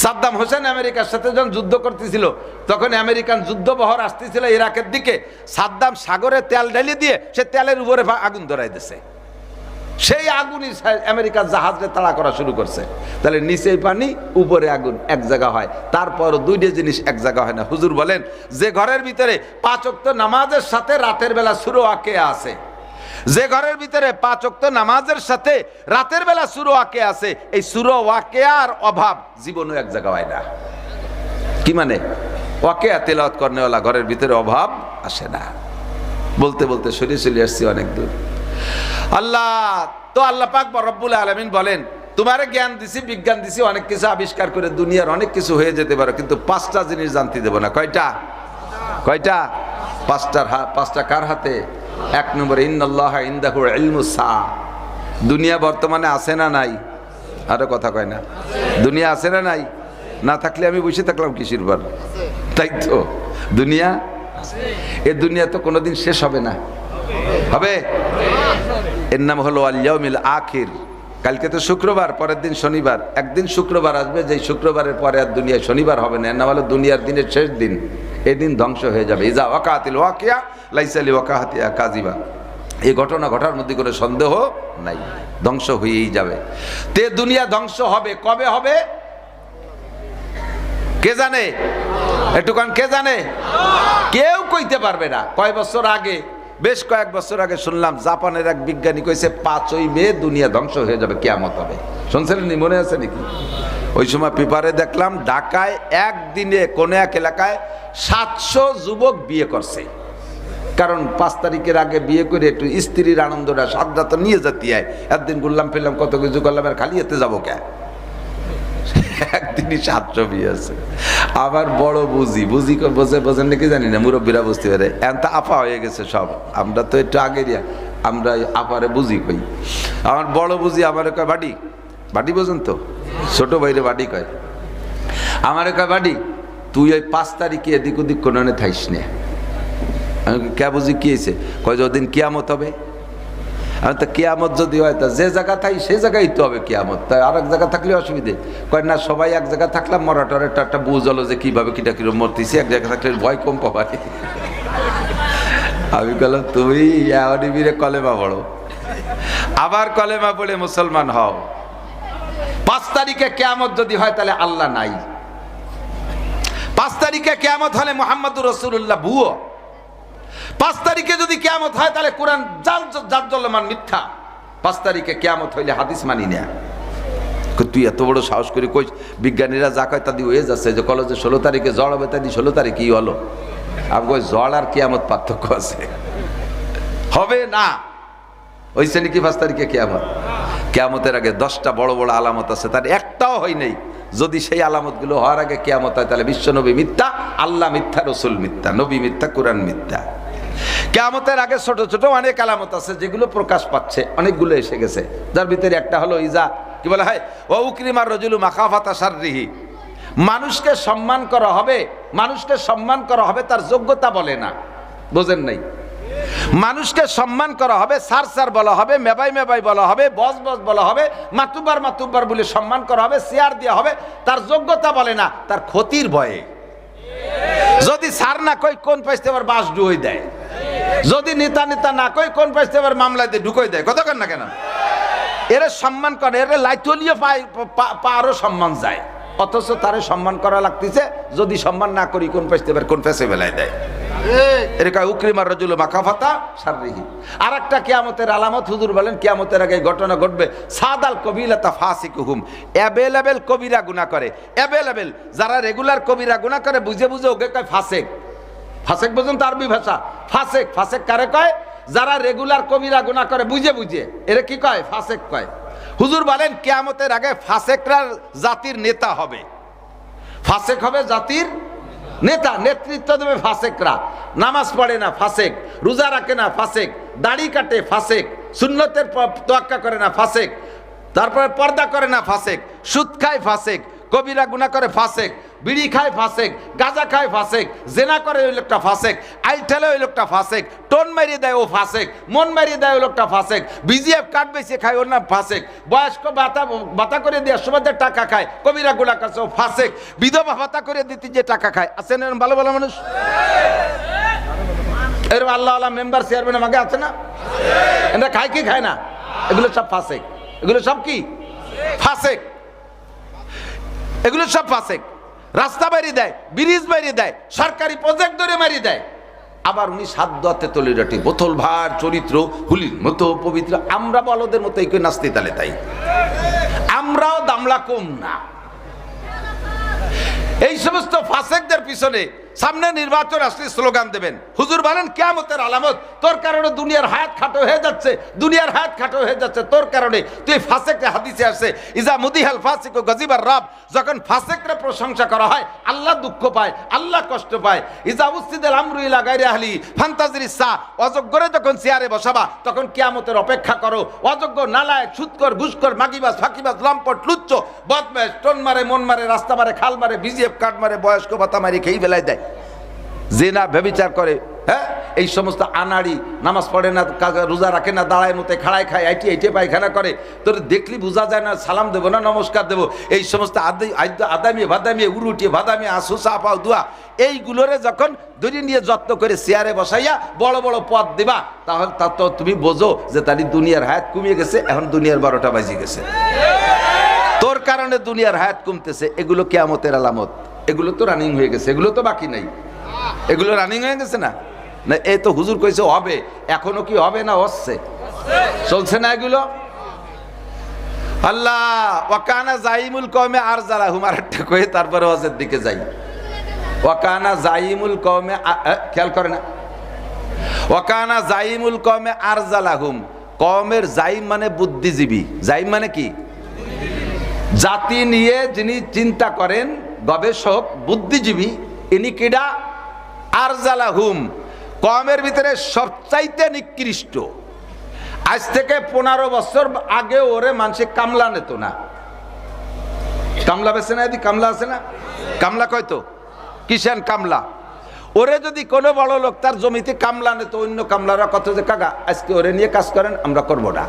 সাদ্দাম হোসেন আমেরিকার সাথে যখন যুদ্ধ করতেছিল তখন আমেরিকান যুদ্ধবহর আসতেছিল ইরাকের দিকে, সাদ্দাম সাগরে তেল ঢেলে দিয়ে সে তেলের উপরে আগুন ধরাই দিছে। সেই আগুনই আমেরিকার জাহাজে তাড়া করা শুরু করছে। তাহলে নিচে পানি উপরে আগুন এক জায়গা হয়, তারপরও 2টা জিনিস এক জায়গা হয় না। হুজুর বলেন যে ঘরের ভিতরে 5 ওয়াক্ত নামাজের সাথে রাতের বেলা সূরা ওয়াকিয়া আছে, যে ঘরের ভিতরে 5 ওয়াক্ত নামাজের সাথে রাতের বেলা সূরা ওয়াকিয়া আছে, এই সূরা ওয়াকিয়ার অভাব জীবনে এক জায়গা হয় না। কি মানে? ওয়াকিয়া তেলাওয়াত করনেওয়ালা ঘরের ভিতরে অভাব আসে না। বলতে বলতে সরিয়ে চলে আসছি অনেক দূর। আল্লাহ তো আল্লাহ পাক রব্বুল আলামিন বলেন তোমারে জ্ঞান দিছি, বিজ্ঞান দিছি, অনেক কিছু আবিষ্কার করে দুনিয়ার অনেক কিছু হয়ে যেতে পারে, কিন্তু 5টা জিনিস জানতে দেব না। কয়টা? 5টা কার হাতে? 1 নম্বর ইন্নাল্লাহা ইনদাহু ইলমুস সাআ। দুনিয়া বর্তমানে আছে না নাই? আরো কথা কয় না? দুনিয়া আছে না নাই? না থাকলে আমি বসে থাকলাম কিসের পর? তাই তো, দুনিয়া এ দুনিয়া তো কোনোদিন শেষ হবে না। হবে? এর নাম হলো আল ইয়াউমিল আখির। কালকে তো শুক্রবার, পরের দিন শনিবার। একদিন শুক্রবার আসবে, যেই শুক্রবারের পরে আর দুনিয়ায় শনিবার হবে না। এর নাম হলো দুনিয়ার দিনের শেষ দিন। এদিন ধ্বংস হয়ে যাবে। ইজা ওয়াকাতিল ওয়াকিয়া লাইসা লিওয়াকাতিহা কাযিবা। এই ঘটনা ঘটার মধ্যে কোনো সন্দেহ নাই, ধ্বংস হয়েই যাবে। তে দুনিয়া ধ্বংস হবে, কবে হবে কে জানে? একটুখান কে জানে? কেউ কইতে পারবে না। কয় বছর আগে, বেশ কয়েক বছর আগে শুনলাম জাপানের এক বিজ্ঞানী কইছে 5ই মে দুনিয়া ধ্বংস হয়ে যাবে, কিয়ামত হবে। শুনছিলেন? মনে আছে নাকি? ওই সময় পেপারে দেখলাম ঢাকায় একদিনে কোন এক এলাকায় 700 যুবক বিয়ে করছে। কারণ 5 তারিখের আগে বিয়ে করে একটু স্ত্রীর আনন্দটা সাদা তো নিয়ে যেতে হয়। একদিন ঘুরলাম ফিরলাম কত কিছু করলাম, আর খালি এতে যাবো কে? একদিনই 700 বিয়ে আছে। আবার বড় বুঝি বোঝেন নাকি জানি না, মুরব্বীরা বুঝতে পারে। এখন তো আপা হয়ে গেছে সব, আমরা তো একটু আগেরিয়া, আমরা আপারে বুঝি কই। আমার বড় বুঝি আমারে কয় বাড়ি, বাড়ি বোঝেন তো, ছোট ভাইরে বাড়ি কয়। আমারে কয় বাড়ি তুই ওই 5 তারিখে এদিক ওদিক কোনে থাইস না। কে বুঝি কি হয়েছে? কয় যদিন কিয়ামত হবে। আমি তো কিয়ামত যদি হয় তা যে জায়গা থাই সেই জায়গায় তো হবে কিয়ামত, তাই আর এক জায়গা থাকলে অসুবিধে। কয় না সবাই এক জায়গা থাকলাম, মরাটরের একটা বুঝ হলো যে কিভাবে কিটা কিরম মরতেছি, এক জায়গায় থাকলে ভয় কম পাবাই। আমি বললাম তুমি ইয়ারিবিরে কলেমা পড়ো, আবার কলেমা পড়ে মুসলমান হও। 5 তারিখে কিয়ামত যদি হয় তাহলে আল্লাহ নাই। 5 তারিখে কিয়ামত হলে মুহাম্মদুর রাসূলুল্লাহ ভুয়ো। 5 তারিখে যদি কিয়ামত হয় তাহলে কোরআন জাজ্জলমান মিথ্যা। 5 তারিখে কিয়ামত হইলে হাদিস মানি না। তুই এত বড় সাহস করে কই? বিজ্ঞানীরা যা কয় তা দিয়ে হয়ে যাচ্ছে, যে কলেজে 16 তারিখে জ্বর হবে, তাই 16 তারিখে কি হলো? আর কই জ্বর আর কিয়ামত পার্থক্য আছে? হবে না। হইছে নাকি 5 তারিখে কিয়ামত? কিয়ামতের আগে 10টা বড় বড় আলামত আছে, তার একটাও হয় নাই। যদি সেই আলামতগুলো হওয়ার আগে কিয়ামত হয় তাহলে বিশ্ব নবী মিথ্যা, আল্লাহ মিথ্যা, রসুল মিথ্যা, নবী মিথ্যা, কোরআন মিথ্যা। কিয়ামতের আগে ছোট ছোট অনেক আলামত আছে যেগুলো প্রকাশ পাচ্ছে, অনেকগুলো এসে গেছে। যার ভিতরে একটা হলো ইজা কি বলা হয়, ওয়া উকরিমার রাজুলু মাখাফাতা শাররিহি। মানুষকে সম্মান করা হবে, মানুষকে সম্মান করা হবে তার যোগ্যতা বলে না, বোঝেন নাই? মানুষকে সম্মান করা হবে, স্যার স্যার বলা হবে, মেবাই মেবাই বলা হবে, বস বস বলা হবে, মাতুব্বার মাতুব্বার বলে সম্মান করা হবে, শেয়ার দেওয়া হবে, তার যোগ্যতা বলে না, তার ক্ষতির ভয়ে। যদি স্যার না কই কোন পাইতে আবার বাস ডুই দেয়, যদি নেতা নেতা না কই কোন পাইতে আবার মামলায় দিয়ে ঢুকই দেয়। কথা কন না কেন? এরা সম্মান করে, এরা লাইটলিও পারও সম্মান যায়, অথচ তারে সম্মান করা লাগতেছে। যদি সম্মান না করি কোন পাইতে আবার কোন পেছে বেলায় দেয়। এরকম উকরিমার রাজুলু মাখাফাতা শাররিহি। আর একটা কিয়ামতের আলামত হুজুর বলেন, কিয়ামতের আগে ঘটনা ঘটবে। সাদাল কবিলাতা ফাসিকুহুম, অ্যাভেলেবেল কবিরা গুনাহ করে, অ্যাভেলেবেল যারা রেগুলার কবিরা গুনাহ করে বুঝে বুঝে ওকে কয় ফাসেক। ফাসেক বুঝুন তো আরবি ভাষা, ফাসেক। ফাসেক কারে কয়? যারা রেগুলার কবিরা গুনাহ করে বুঝে বুঝে, এরা কি কয়? ফাসেক কয়। হুজুর বলেন কিয়ামতের আগে ফাসেকরা জাতির নেতা হবে, ফাসেক হবে জাতির নেতা, নেতৃত্ব দেবে ফাসেকরা। নামাজ পড়ে না ফাসেক, রোজা রাখে না ফাসেক, দাড়ি কাটে ফাসেক, সুন্নতের তোয়াক্কা করে না ফাসেক, তারপরে পর্দা করে না ফাসেক, সুদ খায় ফাসেক, কবিরা গুনাহ করে ফাসেক, বিড়ি খায় ফাসেক, গাঁজা খায় ফাসেক, জেনা করে ওই লোকটা ফাসেক, আইল ঠেলে ওই লোকটা ফাসেক, টোন মারিয়ে দেয় ও ফাসেক, মন মারিয়ে দেয় ওই লোকটা ফাসেক, বিজিএফ কার্ড বেশি খায় ওর নাম ফাসেক, বয়স্ক ভাতা করে দিয়ে সমাজের টাকা খায়, কবিরা গুনাহ করছে ও ফাসেক, বিধবা ভাতা করে দিতে যে টাকা খায়। আছেন এরকম ভালো ভালো মানুষ? এরকম আল্লাহ আল্লাহ মেম্বার চেয়ারম্যান আমাকে আছে না? এটা খায় কি খায় না? এগুলো সব ফাসেক, এগুলো সব কি ফাসেক, এগুলো সব ফাসেক। রাস্তা বাড়ি দেয়, ব্রিজ বাড়ি দেয়, সরকারি প্রজেক্ট ধরে মারি দেয়। আবার উনি সাদ্দাতে তলিরাটি, বোতল ভার চরিত্র, হুলির মতো পবিত্র। আমরা বলদের মতো এই নাস্তি তালে তাই, আমরাও দামলা কম না। এই সমস্ত ফাসেকদের পিছনে সামনে নির্বাচন আসলে স্লোগান দেবেন। হুজুর বলেন কিয়ামতের আলামত, তোর কারণে দুনিয়ার হায়াত খাটো হয়ে যাচ্ছে, দুনিয়ার হায়াত খাটো হয়ে যাচ্ছে তোর কারণে। তুই ফাসেকরা, হাদিসে আসছে ইজা মুদিহাল ফাসিকু গাজিবার রব, যখন ফাসেকরা প্রশংসা করা হয় আল্লাহ দুঃখ পায়, আল্লাহ কষ্ট পায়। ইজা উসিদাল আমরু ইলা গায়রি আহলি ফান্তাজিরিস সা, অযোগ্যরে যখন চেয়ারে বসাবা তখন কিয়ামতের অপেক্ষা করো। অযোগ্য, নালায়েক, সুদকর, ঘুষখোর, মাগিবাজ, ফাঁকিবাজ, লম্পট, লুচ্চ, বদমাশ, টোন মারে, মন মারে, রাস্তা মারে, খাল মারে, বিজিএফ কার্ড মারে, বয়স্ক ভাতা মারি খেয়ে ফেলাই দেয়, জেনা ব্যভিচার করে, হ্যাঁ এই সমস্ত আনাড়ি, নামাজ পড়ে না, রোজা রাখে না, দাঁড়ায় মতে খাড়ায় খায়, আইটে পায়খানা করে, তোর দেখলি বোঝা যায় না সালাম দেবো না নমস্কার দেবো। এই সমস্ত আদামিয়ে ভাদামিয়ে, উরুটিয়ে ভাদামিয়ে, আসুসা পাও দুয়া, এইগুলোরে যখন ধরে নিয়ে যত্ন করে চেয়ারে বসাইয়া বড় বড় পদ দিবা, তাহলে তা তো তুমি বোঝো যে তার দুনিয়ার হায়াত কমিয়ে গেছে, এখন দুনিয়ার 12টা বাজে গেছে, তোর কারণে দুনিয়ার হায়াত কমতেছে। এগুলো কিয়ামতের আলামত, এগুলো তো রানিং হয়ে গেছে, এগুলো তো বাকি নাই, এগুলো রানিং হয়ে গেছে না? না এই তো হুজুর কইছে হবে, এখনো কি হবে না হচ্ছে, চলছে না এগুলো? আল্লাহ ওয়াকানা জাইমুল কওমে আরজালাহুম, আরেকটা কয়ে তারপরে ওয়াজের দিকে যাই। ওয়াকানা জাইমুল কওমে, খেয়াল করে না, ওয়াকানা জাইমুল কওমে আরজালাহুম, কওমের জাইম মানে বুদ্ধিজীবী। জাইম মানে কি? জাতি নিয়ে যিনি চিন্তা করেন, গবেষক, বুদ্ধিজীবী, ইনি কিডা? আরজালাহুম, কওমের ভিতরে সবচাইতে নিকৃষ্ট। আজ থেকে 15 বছর আগে ওরে মানুষে কামলা নিত না। কামলা বেছে না, কামলা আছে না? কামলা কয়তো কিষান কামলা। ওরে যদি কোনো বড় লোক তার জমিতে কামলা নিত, অন্য কামলারা কত যে কাকা আজকে ওরে নিয়ে কাজ করেন, আমরা করবো না।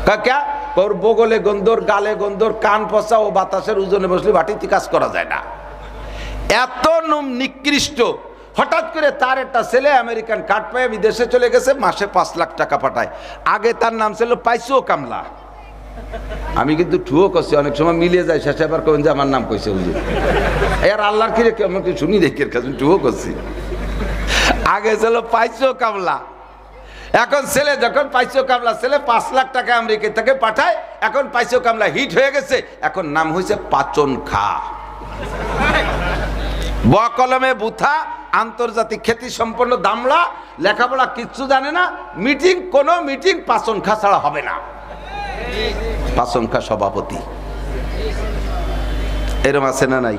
কাকা ওর বগলে গন্ধর, গালে গন্ধর, কান পচা, ও বাতাসের ওজনে বসলে বাটিতে কাজ করা যায় না। এত নিকৃষ্ট। হঠাৎ করে তার একটা ছেলে আমেরিকান কার্ড পেয়ে বিদেশে চলে গেছে, মাসে 5 লাখ টাকা পাঠায়। আগে তার নাম ছিল পাইসো কামলা। আমি কিন্তু ঠুয়ো করছি, অনেক সময় মিলিয়ে যায়, শেষে আবার কেন যে আমার নাম কইছে হুজুর। এর আল্লাহর কি রেখে আমাকে শুনি দেখে ঠুয়ো করছি। আগে ছিল পাইসো কামলা, এখন ছেলে যখন পাইসো কামলা, ছেলে 5 লাখ টাকা আমেরিকা থেকে পাঠায়। এখন পাইসো কামলা হিট হয়ে গেছে, এখন নাম হয়েছে পাচন খা। ব কলমে বুথা, আন্তর্জাতিক খ্যাতি সম্পন্ন দামড়া, লেখাপড়া কিচ্ছু জানে না। মিটিং, কোন মিটিং পাচন খা ছাড়া হবে না। পাচন খা সভাপতি, এরম আছে না নাই?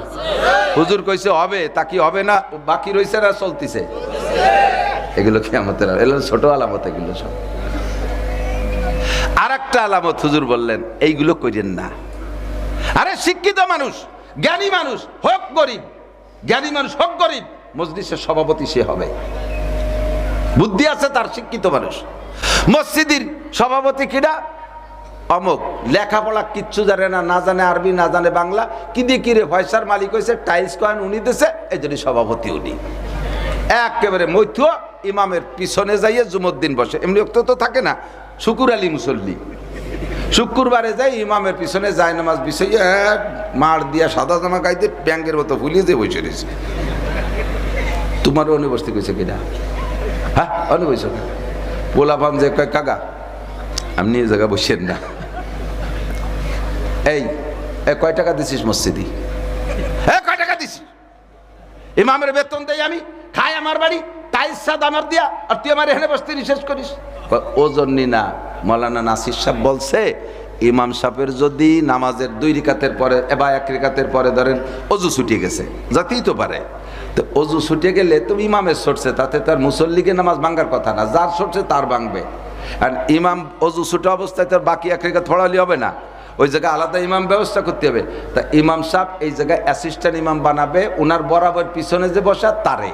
হুজুর কইছে হবে, তা কি হবে না? বাকি রয়েছে না চলতিছে? এগুলো কিয়ামতের, এগুলো ছোট আলামত। এগুলো সব আর একটা আলামত হুজুর বললেন, এইগুলো করেন না। আরে শিক্ষিত মানুষ, জ্ঞানী মানুষ হোক গরিব, জ্ঞানী মানুষ হোক গরিব, মজলিসের সভাপতি সে হবে। বুদ্ধি আছে তার, শিক্ষিত মানুষ। মসজিদের সভাপতি কিনা? অমুক, লেখাপড়া কিচ্ছু জানে না, না জানে আরবি, না জানে বাংলা। কি দিয়ে কি রে, পয়সার মালিক হয়েছে, টাইলস কয়েন উনি দিছে, এই জন্য সভাপতি উনি। একেবারে মৈথ ইমামের পিছনে যাইয়ে জুমুদ্দিন বসে। এমনি তো থাকে না, শুকুর আলী মুসল্লি, শুক্রবারে যাই ইমামের পিছনে যায় নামাজ বিছাইয়ে মার দিয়া সাদা জামা গাইতে ব্যাংকের মতো ফুলিয়ে যে বসে রয়েছে। তোমারও অনুবস্তি কইছে কিনা? হ্যাঁ, অনুবস পোলাপান যে কয় কাকা আপনি এই জায়গা বসেন না। এই কয় টাকা দিছিস মসজিদি? কয় টাকা দিছিস? ইমামের বেতন দেই আমি, খাই আমার বাড়ি, টাইলস সাদ আমার দিয়া, আর তুই আমার এখানে বসতে নিষেধ করিস? ও জন্যই না, মৌলানা নাসির সাহেব বলছে, ইমাম সাহেবের যদি নামাজের 2 রিকাতের পরে বা 1 রিকাতের পরে ধরেন অজু ছুটিয়ে গেছে, যাতেই তো পারে, তো অজু ছুটিয়ে গেলে তুমি ইমামের ছুটছে, তাতে তার মুসল্লিকে নামাজ ভাঙ্গার কথা না, যার ছুটছে তার ভাঙবে। আর ইমাম অজু ছুটা অবস্থায় তার বাকি 1 রিকাত পড়ালি হবে না, ওই জায়গায় আলাদা ইমাম ব্যবস্থা করতে হবে। তা ইমাম সাহেব এই জায়গায় অ্যাসিস্ট্যান্ট ইমাম বানাবে, ওনার বরাবর পিছনে যে বসা তারে।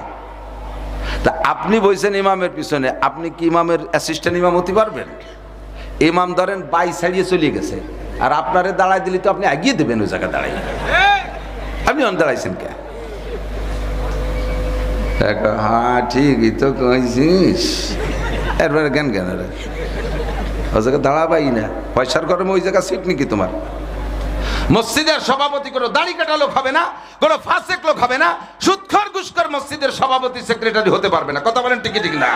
তা আপনি বলছেন ইমামের পিছনে, আপনি কি ইমামের অ্যাসিস্ট্যান্ট ইমাম হতে পারবেন? ইমাম ধরেন বাই ছাড়িয়ে চলে গেছে, আর আপনারে দাঁড়ায় দিলে তো আপনি এগিয়ে দেবেন ওই জায়গায় দাঁড়াই। আপনি অন দাঁড়াইছেন কে? হ্যাঁ ঠিকই তো কইছিস, এরপরে জ্ঞান জ্ঞান রে ওই জায়গায় দাঁড়াবাই না, পয়সার গরমে ওই জায়গা সিট নাকি তোমার? মসজিদের সভাপতি কোনো দাড়ি কাটা লোক হবে না, কোনো ফাসেক লোক হবে না, সুদখোর ঘুষখোর মসজিদের সভাপতি সেক্রেটারি হতে পারবে না। কথা বলেন ঠিক ঠিক না?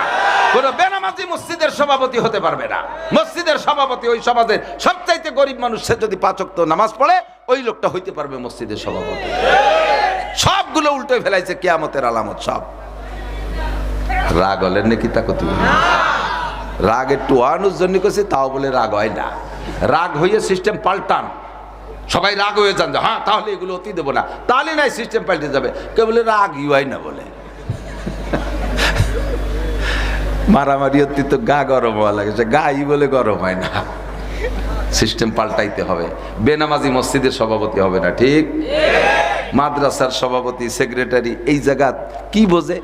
কোনো বেনামাজি মসজিদের সভাপতি হতে পারবে না। মসজিদের সভাপতি ওই সমাজের সবচাইতে গরিব মানুষ, সে যদি 5 ওয়াক্ত নামাজ পড়ে ওই লোকটা হইতে পারবে মসজিদের সভাপতি। সবগুলো উল্টে ফেলাইছে কিয়ামতের আলামত সব। রাগ হলেন নাকি তা কত? রাগ একটু ওয়ানুর জন্য করছে, তাও বলে রাগ হয় না। রাগ হইয়ে সিস্টেম পাল্টান, সবাই রাগ হয়ে যান, হ্যাঁ তাহলে এগুলো অতি দেবো না, তাহলে নাই সিস্টেম পাল্টে যাবে। কেউ বলে রাগই হয় না বলে, মারামারি অতি তো গা গরম হওয়া লাগে, গাই বলে গরম হয় না। সিস্টেম পাল্টাইতে হবে। বেনামাজি মসজিদের সভাপতি হবে না, ঠিক? মাদ্রাসার সভাপতি সেক্রেটারি এই জায়গা কি বোঝে?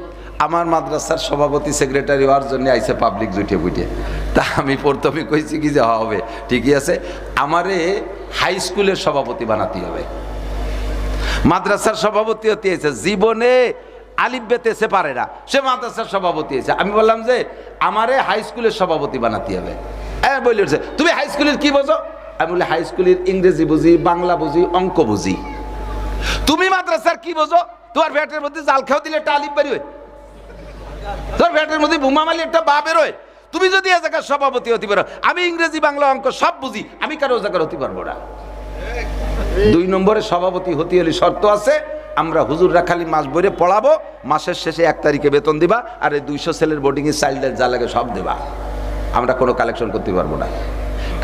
আমার মাদ্রাসার সভাপতি সেক্রেটারি হওয়ার জন্য আইসে পাবলিক জুটে বুটে। তা আমি প্রথমে কইছি কি যে হবে, ঠিকই আছে, আমারে হাই স্কুলের সভাপতি বানাতে হবে। মাদ্রাসার সভাপতি হতে হয়েছে, জীবনে আলিফ বেতে সে পারে না, সে মাদ্রাসার সভাপতি হয়েছে। আমি বললাম যে আমারে হাই স্কুলের সভাপতি বানাতে হবে। বলে উঠছে তুমি হাই স্কুলের কি বোঝো? আমি বলি হাই স্কুলের ইংরেজি বুঝি, বাংলা বুঝি, অঙ্ক বুঝি। তুমি মাদ্রাসার কি বোঝো? তোমার ভ্যাটের মধ্যে জাল খাও দিলে একটা আলিফ বেরোয়, তোর ভ্যাটের মধ্যে বুমা মারলে একটা বা বেরোয়। তুমি যদি এ জায়গার সভাপতি হতে পারো, আমি ইংরেজি বাংলা অঙ্ক সব বুঝি, আমি কারো জায়গার হতে পারবো না। 2 নম্বরে সভাপতি হতে হলে শর্ত আছে, আমরা হুজুররা খালি মাস ভরে পড়াবো, মাসের শেষে 1 তারিখে বেতন দিবা, আর এই 200 ছেলের বোর্ডিংয়ে চাইল্ডের যা লাগে সব দেবা। আমরা কোনো কালেকশন করতে পারবো না।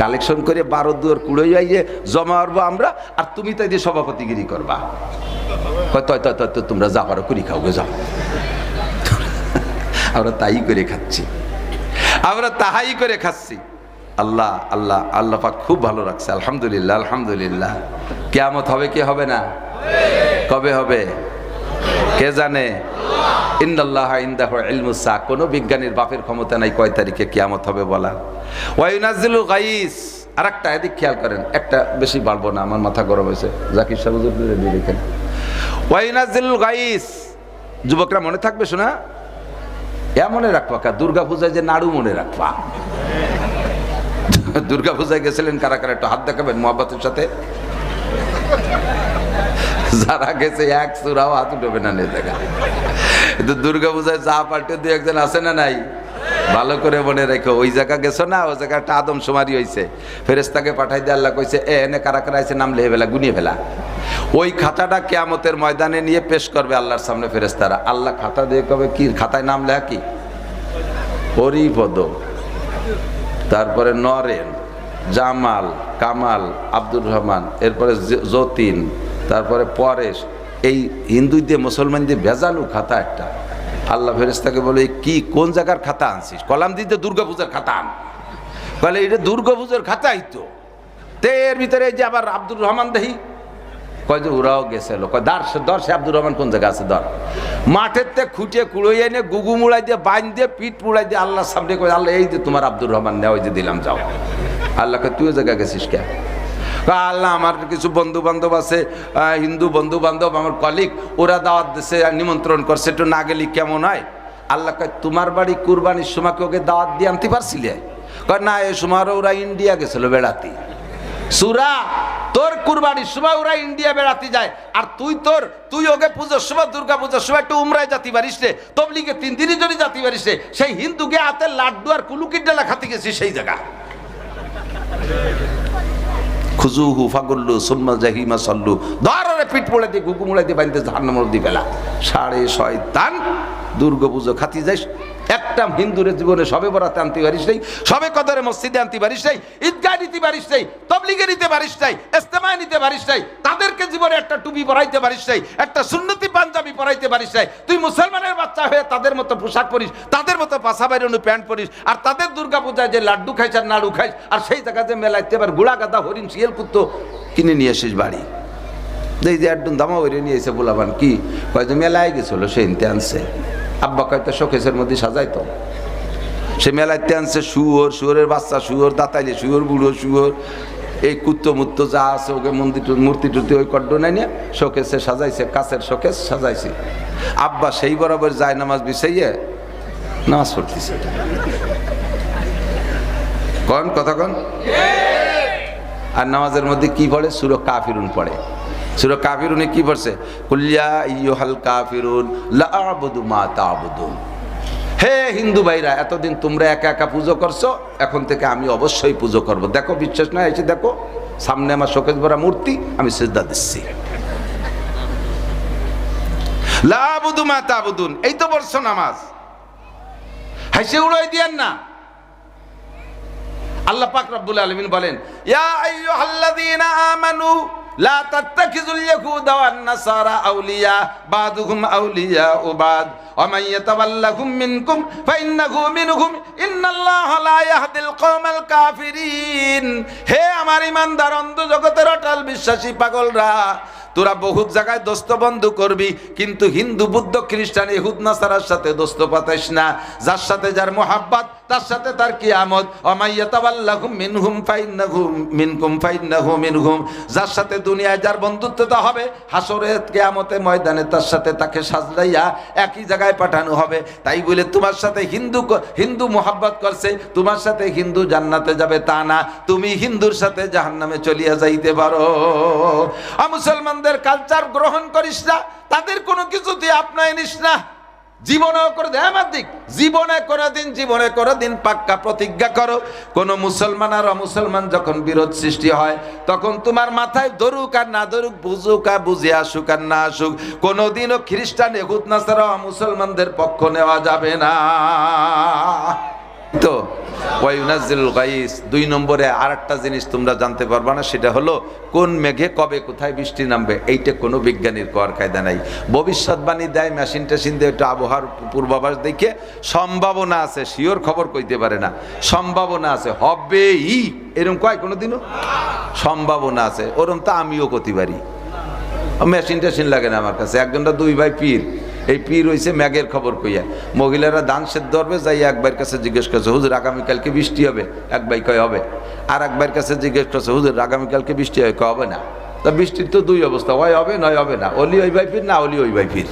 কালেকশন করে 12 দুয়ার কুড়ে যাইয়ে জমা করবো আমরা, আর তুমি তাই দিয়ে সভাপতিগিরি করবা। তোমরা যা পারো করি খাও গে যাও। আমরা তাই করে খাচ্ছি, আমরা তাহাই করে খাচ্ছি। আল্লাহ আল্লাহ আল্লাহ পাক খুব ভালো রাখছে, আলহামদুলিল্লাহ আলহামদুলিল্লাহ। কিয়ামত হবে কি হবে না? কবে হবে কে জানে? ইন্নাল্লাহ ইনদাহু ইলমুস সাআ, কোন বিজ্ঞানীর বাপের ক্ষমতা নাই কয় তারিখে কিয়ামত হবে বলা। ওয়া ইউনাজ্জিলুল গাইস, আরেকটা এদিক খেয়াল করেন, একটা বেশি বাড়বো না, আমার মাথা গরম হয়েছে। জাকির সাহেব হুজুর দিয়ে দেখেন। ওয়া ইউনাজ্জিলুল গাইস, যুবকরা মনে থাকবে শোনা, মনে রাখবা কা দুর্গা পূজায় যে নাড়ু মনে রাখবা। দুর্গা পূজায় গেছিলেন কারা কারা একটু হাত দেখাবেন মোহাব্বতের সাথে। যারা গেছে এক সুরাও হাত উঠবে না নিয়ে দেখা। কিন্তু দুর্গা পূজায় যা পাল্টে 2-1 আছে না নাই? ভালো করে মনে রেখো, ওই জায়গা গেছো না, ওই জায়গাটা আদমশুমারি হয়েছে, ফেরেশতাকে পাঠাই দিয়ে আল্লাহ কইছে এনে কারা কারা আছে নাম লিখে ফেলা, গুনিয়ে ফেলা। ওই খাতাটা কিয়ামতের ময়দানে নিয়ে পেশ করবে আল্লাহর সামনে ফেরেশতারা। আল্লাহ খাতা দিয়ে কবে কি খাতায় নাম লেখা কি? হরিপদ, তারপরে নরেন, জামাল, কামাল, আব্দুর রহমান, এরপরে যতীন, তারপরে পরেশ। এই হিন্দু দিয়ে মুসলমান দিয়ে ভেজালু খাতা একটা। আল্লাহ ফেরেশতাকে বলে কি কোন জায়গার খাতা আনছিস? কলাম দিতে দুর্গা পূজার খাতা আন। বলে এটা দুর্গা পূজার খাতাই তো। এর ভিতরে যে আবার আব্দুর রহমান দেহি কয় যে ওরাও গেছিল, কয় দর্শে আব্দুর রহমান কোন জায়গা আছে ধর। মাঠের তে খুঁটিয়ে কুড়োই এনে গুগু মুড়াই দিয়ে বাইন দিয়ে পিঠ মুড়াই দিয়ে আল্লাহর সামনে কয় আল্লাহ এই যে তোমার আব্দুর রহমান নেওয়া, ওই যে দিলাম যাও। আল্লাহকে তুইও জায়গা গেছিস কে? আল্লাহ আমার কিছু বন্ধু বান্ধব আছে, হিন্দু বন্ধু বান্ধব আমার কলিগ, ওরা দাওয়াত দিছে, নিমন্ত্রণ করছে, একটু না গেলি কেমন হয়? আল্লাহ কয় তোমার বাড়ি কুরবানির সময় ওকে দাওয়াত দিয়ে আনতে পারছিলে? কয় না, এই সময় ওরা ইন্ডিয়া গেছিল বেড়াতে। সুরা তোর কুরবানির সময় ওরা ইন্ডিয়া বেড়াতে যায়, আর তুই ওকে পুজোর সময় দুর্গা পুজোর সময় একটু উমরায় জাতি পারিস রে, তবলিগে 3 দিনই যদি জাতি পারিস রে, সেই হিন্দুকে হাতে লাড্ডু আর কুলুকির ডালা খাতে গেছিস সেই জায়গা। খুজুহু ফাগুল্লু সুম্মা জাহিমা সাল্লু, ধরে পিঠ পড়ে দিয়ে গুগু মুড়াই দিয়ে বাঁধতে জাহান্নামের দি ফেলা। সাড়ে শয়তান, দুর্গা পুজো খাতি যাইস, একটা হিন্দুর জীবনে সবে বরাতে আনতে পারিস নাই, সবে কদরে মসজিদে আনতে পারিস নাই, ঈদগাহ নিতে পারিস নাই, তবলিগে নিতে পারিস নাই, ইজতেমায় নিতে পারিস নাই, তাদেরকে জীবনে একটা টুপি পরাইতে পারিস নাই, একটা সুন্নতি পাঞ্জাবি পরাইতে পারিস নাই। তুই মুসলমানের বাচ্চা হয়ে তাদের মতো পোশাক পরিস, তাদের মতো পাশা বাইরনো প্যান্ট পরিস, আর তাদের দুর্গা পূজায় যে লাড্ডু খাইস আর নাড়ু খাইস, আর সেই জায়গাতে মেলাইতে এবার গুড়া গাদা হরিণ শিয়াল কুত্তো কিনে নিয়ে আসিস বাড়ি। এই যে একদম দামা হইরে নিয়ে এসে বলাবান কি কয় যে মেলায় গেছিল সে ইনতে আনছে। আব্বা কয়তো শোকেসের মধ্যে সাজাইতো, সে মেলাইতে আনছে শুয়োরের বাচ্চা, শুয়োর দাঁতাইলে শুয়োর, বুড়ো শুয়োর, এই কুত্তো মুত্তো যা আছে ওকে মূর্তি টুর্তি ওই কড্ড নাই নিয়ে শোকেসে সাজাইছে, কাছের শোকেস সাজাইছে। আব্বা সেই বরাবর যায় নামাজ বিছাইয়ে নামাজ পড়তেছে। কন কথা কন। আর নামাজের মধ্যে কি পড়ে? সূরা কাফিরুন পড়ে। সূরা কাফিরুনে কি পড়ছে? কুল্লিয়া আইয়ুহাল কাফিরুন লা আ'বুদু মা তা'বুদুন। হে হিন্দু ভাইরা, এতদিন তোমরা একা একা পুজো করছো, এখন থেকে আমি অবশ্যই পুজো করব। দেখো বিশ্বাস না এসে দেখো, সামনে আমার শোকেস ভরা মূর্তি, আমি সিজদা দিচ্ছি। লা আ'বুদু মা তা'বুদুন, এই তো বলছো নামাজ, হাসি উড়াই দিয়েন না। আল্লাহ পাক রব্বুল আলামিন বলেন ইয়া আইয়ুহাল্লাযীনা আমানু লা তাত্তাখিযুল ইয়াহুদা ওয়ান নাসারা আউলিয়া বাদুহুম আউলিয়াউ বাদ ওয়া মান ইয়াতাওয়াল্লাহুম মিনকুম ফাইন্নাহু মিনহুম ইন্নাল্লাহা লা ইয়াহদিল কওমাল কাফিরিন। হে আমার ঈমানদার অন্ধ জগতের অটল বিশ্বাসী পাগলরা, তোরা বহুত জায়গায় দোস্ত বন্ধু করবি, কিন্তু হিন্দু বুদ্ধ খ্রিস্টান ইহুদ নাসারার সাথে দোস্ত পাতাইস না। যার সাথে যার মোহাব্বত তার সাথে তার কিয়ামত। ওমাইয়াতাওয়াল্লাহুম মিনহুম ফাইন্নাহু মিনকুম ফাইন্নাহু মিনহুম। যার সাথে দুনিয়ায় যার বন্ধুত্বতা হবে, হাসরে কিয়ামতে ময়দানে তার সাথে তাকে সাজলাইয়া একই জায়গায় পাঠানো হবে। তাই বলে তোমার সাথে হিন্দু মোহাব্বত করছে, তোমার সাথে হিন্দু জান্নাতে যাবে তা না, তুমি হিন্দুর সাথে জাহান্নামে চলিয়া যাইতে পারো। মুসলমান কালচার গ্রহণ করিস না, তাদের কোনো কিছু তুই আপনায় নিস না। জীবনেও করে দেয় আমার দিক, জীবনে করে দিন পাক্কা প্রতিজ্ঞা করো, কোন মুসলমান আর অমুসলমান যখন বিরোধ সৃষ্টি হয় তখন তোমার মাথায় ধরুক আর না ধরুক, বুঝুক আর বুঝে আসুক আর না আসুক, কোনোদিনও খ্রিস্টান ইহুদ নাসারা মুসলমানদের পক্ষ নেওয়া যাবে না। তো ওয়ায়ুনাজ্জিলুল গাইস, 2 নম্বরে আরেকটা জিনিস তোমরা জানতে পারবা না, সেটা হলো কোন মেঘে কবে কোথায় বৃষ্টি নামবে, এইটা কোনো বিজ্ঞানীর কর কায়দা নাই। ভবিষ্যৎবাণী দেয়, মেশিন টেশিন দিয়ে একটু আবহাওয়ার পূর্বাভাস দেখে সম্ভাবনা আছে, শিওর খবর কইতে পারে না, সম্ভাবনা আছে হবেই, এরকম কয় কোনোদিনও সম্ভাবনা আছে, ওরকম তো আমিও করতে পারি। মেশিন টেশিন লাগে না আমার কাছে। একজনটা 2 ভাই পীর, এই পীর হইছে ম্যাগের খবর কইয়া, মহিলারা দান সেদ্ধ ধরবে, যাই এক ভাইয়ের কাছে জিজ্ঞেস করছে হুজুর আগামীকালকে বৃষ্টি হবে, এক ভাই কয় হবে, আর এক ভাইয়ের কাছে জিজ্ঞেস করছে হুজুর আগামীকালকে বৃষ্টি হবে, কয় হবে না। তা বৃষ্টির তো 2 অবস্থা, হয় হবে নয় হবে না, অলি ওই ভাই পীর না অলি ওই ভাই পীর।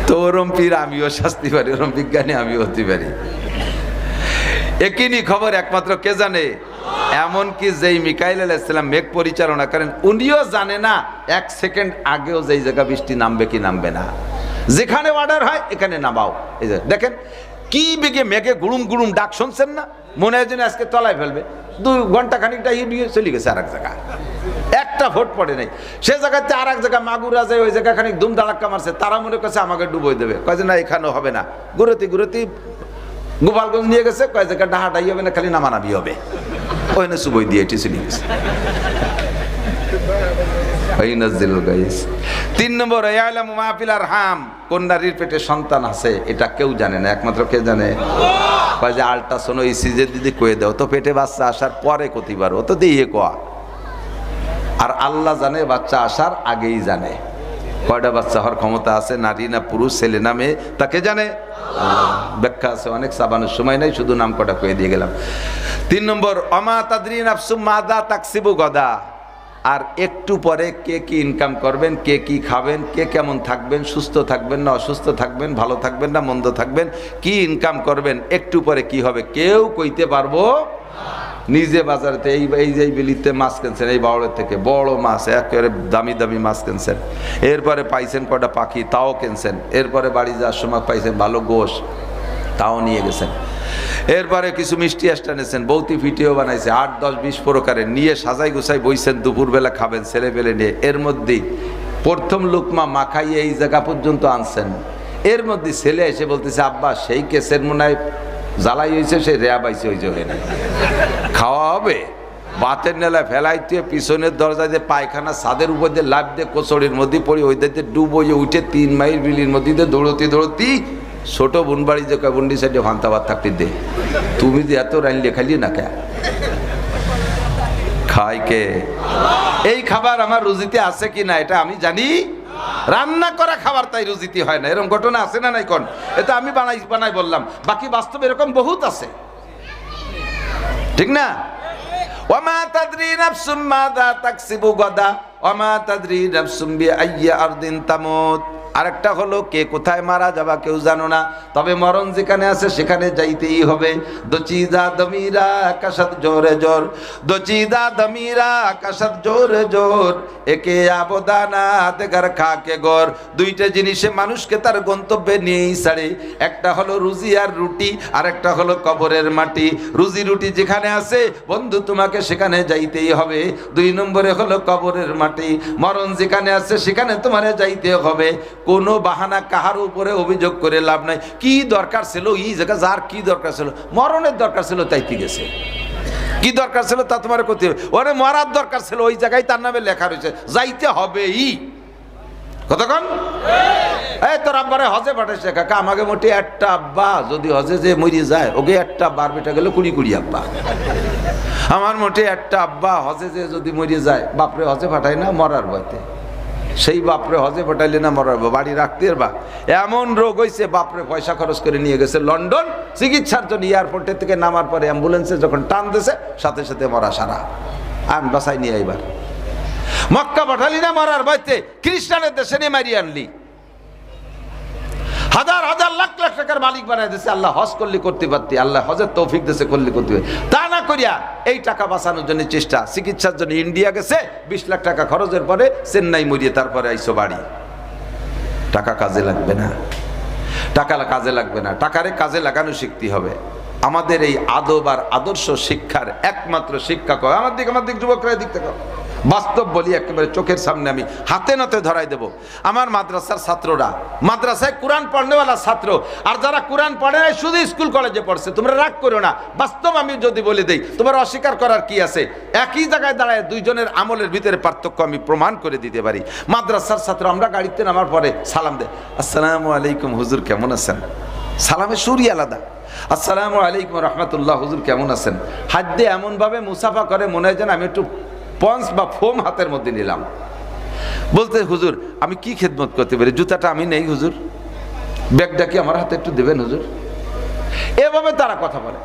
তো ওরম পীর আমিও শাস্তি পারি, ওরম বিজ্ঞানী আমিও হতে পারি। একই খবর একমাত্র কে জানে? এমনকি যেই মিকাইল আলাইহিস সালাম মেঘ পরিচালনা করেন উনিও জানে না 1 সেকেন্ড আগেও যেই জায়গা বৃষ্টি নামবে কি নামবে না, যেখানে অর্ডার হয় এখানে নামাও। এই যে দেখেন কি বেগে মেঘে গুড়ুম গুড়ুম ডাক, শুনছেন না? মনে হয় যেন আজকে তলায় ফেলবে, 2 ঘন্টা খানিকটা ইয়ে চলে গেছে আরেক জায়গায়, একটা ভোট পড়ে নাই, সে জায়গাতে আর এক জায়গায় মাগুরা যায়, ওই জায়গা খানিক দুম দাঁড়াক্কা মারছে, তারা মনে করছে আমাকে ডুবোই দেবে, কয় যে না এখানেও হবে না, ঘুরতি গোপালগঞ্জ নিয়ে গেছে, কয় জায়গা ডাহাটাই হবে না, খালি নামানাবি হবে, ওখানে সুবই দিয়ে এটি চলে গেছে। 3 নম্বর ইয়ালামু মা ফিল আরহাম, কোন নারীর পেটে সন্তান আছে এটা কেউ জানে না, একমাত্র কে জানে? কয় যে আল্ট্রাসাউন্ড ইসিজি দিদি কয়ে দাও তো, পেটে বাচ্চা আসার পরে কতিবার ও তো দিয়ে কোয়া, আর আল্লাহ জানে বাচ্চা আসার আগেই জানে। কয়টা বাচ্চা হওয়ার ক্ষমতা আছে, নারী না পুরুষ, ছেলে না মেয়ে, তাকে জানে। ব্যাখ্যা আছে অনেক, সাবানোর সময় নাই, শুধু নাম কটা কয়ে দিয়ে গেলাম। 3 নম্বর অমা তাদরি নাফসুম মাযা তাকসিবু গাদা, আর একটু পরে কে কি ইনকাম করবেন, কে কি খাবেন, কে কেমন থাকবেন, সুস্থ থাকবেন না অসুস্থ থাকবেন, ভালো থাকবেন না মন্দ থাকবেন, কি ইনকাম করবেন, একটু পরে কি হবে কেউ কইতে পারবো। নিজে বাজারেতে এই যে বিলিতে মাছ কিনছেন, এই বাউলের থেকে বড় মাছ, একেবারে দামি দামি মাছ কিনছেন, এরপরে পাইছেন কটা পাখি, তাও কিনছেন, এরপরে বাড়ি যাওয়ার সময় পাইছেন ভালো গোশ, তাও নিয়ে গেছেন, এরপরে কিছু মিষ্টি আষ্টা নিয়েছেন, বৌতি ফিটিও বানাইছে 8, 10, 20 প্রকারের, নিয়ে সাজাই গুছাই বইছেন, দুপুরবেলা খাবেন ছেলে পেলে নিয়ে, এর মধ্যেই প্রথম লোকমা মাখাইয়ে এই জায়গা পর্যন্ত আনছেন, এর মধ্যে ছেলে এসে বলতেছে আব্বা সেই কেসের মনে হয় জ্বালাই হয়েছে, সেই রেয়া পাইছে, ওই জন্য খাওয়া হবে। বাতের নেলায় ফেলাইতে পিছনের দরজা দিয়ে পায়খানা ছাদের উপর দিয়ে লাভ দিয়ে কোচড়ির মধ্যে পড়ি, ওই দিকে ডুবো উঠে 3 মাইল বিলির মধ্যে দিয়ে দৌড়তি ছোট বোন বাড়ি যে বুন্ডি সাইডে ভান্তাবাদ থাকতে দে, তুমি যে এত রাইন লেখালি না কে খাই কে? এই খাবার আমার রুজিতে আছে কি না এটা আমি জানি, রান্না করা খাবার তাই রুজিতে হয় না, এরকম ঘটনা আছে না নাই? কোন এটা আমি বানাই বললাম, বাকি বাস্তবে এরকম বহুত আছে, ঠিক না? ওয়ামা তাদরি নাফসুম মাযা তাকসিবু গাদা ওয়ামা তাদরি নাফসুম বিআইয়ি আরদিন তামুত। আরেকটা হলো কে কোথায় মারা যাবা কেউ জানো না, তবে মরণ যেখানে আছে সেখানে যাইতেই হবে। দচিদা দমিরা আকাশাত জোরে জোর, দচিদা দমিরা আকাশাত জোরে জোর, একে আবদানা দেগার খাকে গর। 2টা জিনিসে মানুষকে তার গন্তব্যে নিয়েই ছাড়ে, একটা হলো রুজি আর রুটি, আর একটা হলো কবরের মাটি। রুজি রুটি যেখানে আছে বন্ধু তোমাকে সেখানে যাইতেই হবে। 2 নম্বরে হলো কবরের মাটি, মরণ যেখানে আছে সেখানে তোমারে যাইতে হবে। কোনো বাহানা কাহার উপরে অভিযোগ করে লাভ নাই। কি দরকার ছিল এই জায়গা, যার কি দরকার ছিল, মরণের দরকার ছিল তাইতে গেছে, কি দরকার ছিল তা তোমার করতে হবে। ওরে মরার দরকার ছিল, ওই জায়গায় তার নামে লেখা রয়েছে, যাইতে হবেই। কতক্ষণ এই তোর আব্বারে হজে পাঠাইছে, কাকা আমাকে মোটে একটা আব্বা যদি হজে যে মরিয়ে যায়, ওকে একটা বার বেটা গেলে 20 আব্বা। আমার মোটে একটা আব্বা হজে যে যদি মরিয়ে যায়, বাপরে হজে পাঠায় না মরার ভয়তে, সেই বাপরে হজে পাঠাইলে না মরার বাড়ি রাখতে বা এমন রোগ হয়েছে, বাপরে পয়সা খরচ করে নিয়ে গেছে লন্ডন চিকিৎসার জন্য, এয়ারপোর্টের থেকে নামার পরে অ্যাম্বুলেন্সে যখন টান দিয়েছে সাথে সাথে মরা সারা, আন বাসাই নিয়ে এইবার মক্কা পাঠালি না মরার ভয়তে, খ্রিস্টানের দেশে নিয়ে মারিয়ে আনলি, হাজার হাজার লাখ লাখ টাকার মালিক বানাই দিয়েছে। আল্লাহ হজ করলে করতে পারতি, আল্লাহ হজের তৌফিক দিয়েছে করলে করতে পারতি, তা না করিয়া এই টাকা বাঁচানোর জন্য চেষ্টা, চিকিৎসার জন্য ইন্ডিয়া গেছে 20 লাখ টাকা খরচের পরে চেন্নাই মরিয়ে তারপরে আইসো বাড়ি, টাকা কাজে লাগবে না, টাকা কাজে লাগবে না, টাকারে কাজে লাগানো শিখতে হবে। আমাদের এই আদব আর আদর্শ শিক্ষার একমাত্র শিক্ষা কয় আমার দিক যুবকরা দিক থেকে বাস্তব বলি, একেবারে চোখের সামনে আমি হাতে নাতে ধরাই দেব। আমার মাদ্রাসার ছাত্ররা, মাদ্রাসায় কোরআন পড়নেওয়ালা ছাত্র, আর যারা কোরআন পড়ে নাই শুধু স্কুল কলেজে পড়ছে, তোমরা রাগ করো না। বাস্তব আমি যদি বলে দেই, তোমার অস্বীকার করার কি আছে? একই জায়গায় দাঁড়ায় দুইজনের আমলের ভিতরে পার্থক্য আমি প্রমাণ করে দিতে পারি। মাদ্রাসার ছাত্র, আমরা গাড়িতে নামার পরে সালাম দেয়, আসসালামু আলাইকুম হুজুর কেমন আছেন? সালামের সুরই আলাদা। আসসালামু আলাইকুম রহমতুল্লাহ হুজুর কেমন আছেন? হাত দিয়ে এমনভাবে মুসাফা করে মনে হয় যেন আমি একটু পঞ্চ বা ফোম হাতের মধ্যে নিলাম। বলতে হুজুর আমি কি খেদমত করতে পারি? জুতাটা আমি নেই হুজুর, ব্যাগটা কি আমার হাতে একটু দেবেন হুজুর? এভাবে তারা কথা বলে।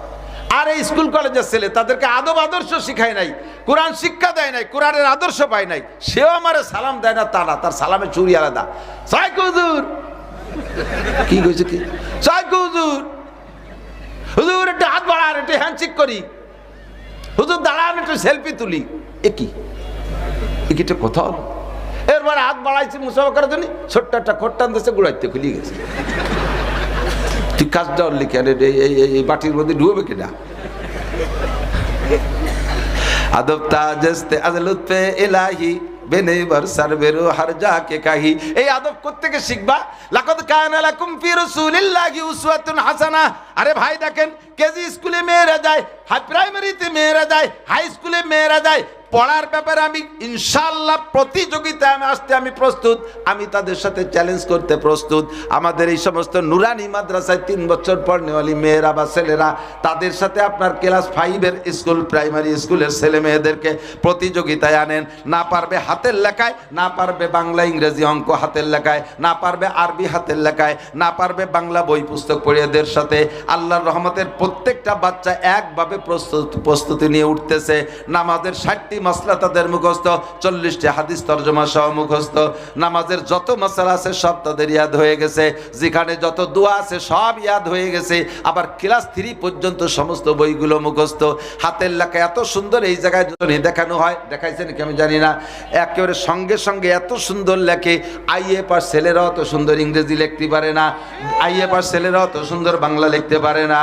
আর এই স্কুল কলেজের ছেলে, তাদেরকে আদব আদর্শ শিখায় নাই, কোরআন শিক্ষা দেয় নাই, কোরআনের আদর্শ পায় নাই, সেও আমারে সালাম দেয় না। তা না, তার সালামের চুরি আলাদা। সাইক হুজুর কি কইছে কি? সাইক হুজুর, হুজুর একটু হাত বাড়ান, একটু হ্যান্ডশেক করি, হুজুর দাঁড়ান একটু সেলফি তুলি। একটা কথা হলো। এরপর হাত বাড়াইছে মুসাফা করার জন্য, ছোট্ট একটা খোট্টান দেশে গুড়াইতে খুলিয়ে গেছে। তুই কাজটা উঠলি কেন? এই বাটির মধ্যে ডুবে কিনা? আদব তাজস্তে আজলুৎফে ইলাহি বেনেবার সারবেরো হার জাকে কাহি। এই আদব কোত্থেকে শিখবা? লাকাদ কানা লাকুম ফি রাসূলিল্লাহি উসওয়াতুন হাসানাহ। আরে ভাই দেখেন, কেজি স্কুলে মেয়েরা যায়, হাই প্রাইমারিতে মেয়েরা যায়, হাই স্কুলে মেয়েরা যায়। পড়ার ব্যাপারে আমি ইনশাআল্লাহ প্রতিযোগিতায় আসতে আমি প্রস্তুত, আমি তাদের সাথে চ্যালেঞ্জ করতে প্রস্তুত। আমাদের এই সমস্ত নুরানি মাদ্রাসায় 3 বছর পড়নেওয়ালি মেয়েরা বা ছেলেরা, তাদের সাথে আপনার ক্লাস 5-এর স্কুল, প্রাইমারি স্কুলের ছেলে মেয়েদেরকে প্রতিযোগিতায় আনেন। না পারবে হাতের লেখায়, না পারবে বাংলা ইংরেজি অঙ্ক হাতের লেখায়, না পারবে আরবি হাতের লেখায়, না পারবে বাংলা বই পুস্তক পড়ে এদের সাথে। আল্লাহর রহমতের প্রত্যেকটা বাচ্চা একভাবে প্রস্তুতি নিয়ে উঠতেছে। নামাজের 60টি মাসলা তাদের মুখস্থ, 40টি হাদিস তরজমা সহ মুখস্থ। নামাজের যত মাসলা আছে সব তাদের ইয়াদ হয়ে গেছে, যেখানে যত দোয়া আছে সব ইয়াদ হয়ে গেছে। আবার ক্লাস 3 পর্যন্ত সমস্ত বইগুলো মুখস্থ। হাতের লেখা এত সুন্দর, এই জায়গায় দেখানো হয়, দেখাইছেন কি আমি জানি না, একেবারে সঙ্গে সঙ্গে এত সুন্দর লেখে। আইএ পাস ছেলেরাও অত সুন্দর ইংরেজি লিখতে পারে না, আইএ পাস ছেলেরাও অত সুন্দর বাংলা লিখতে পারে না।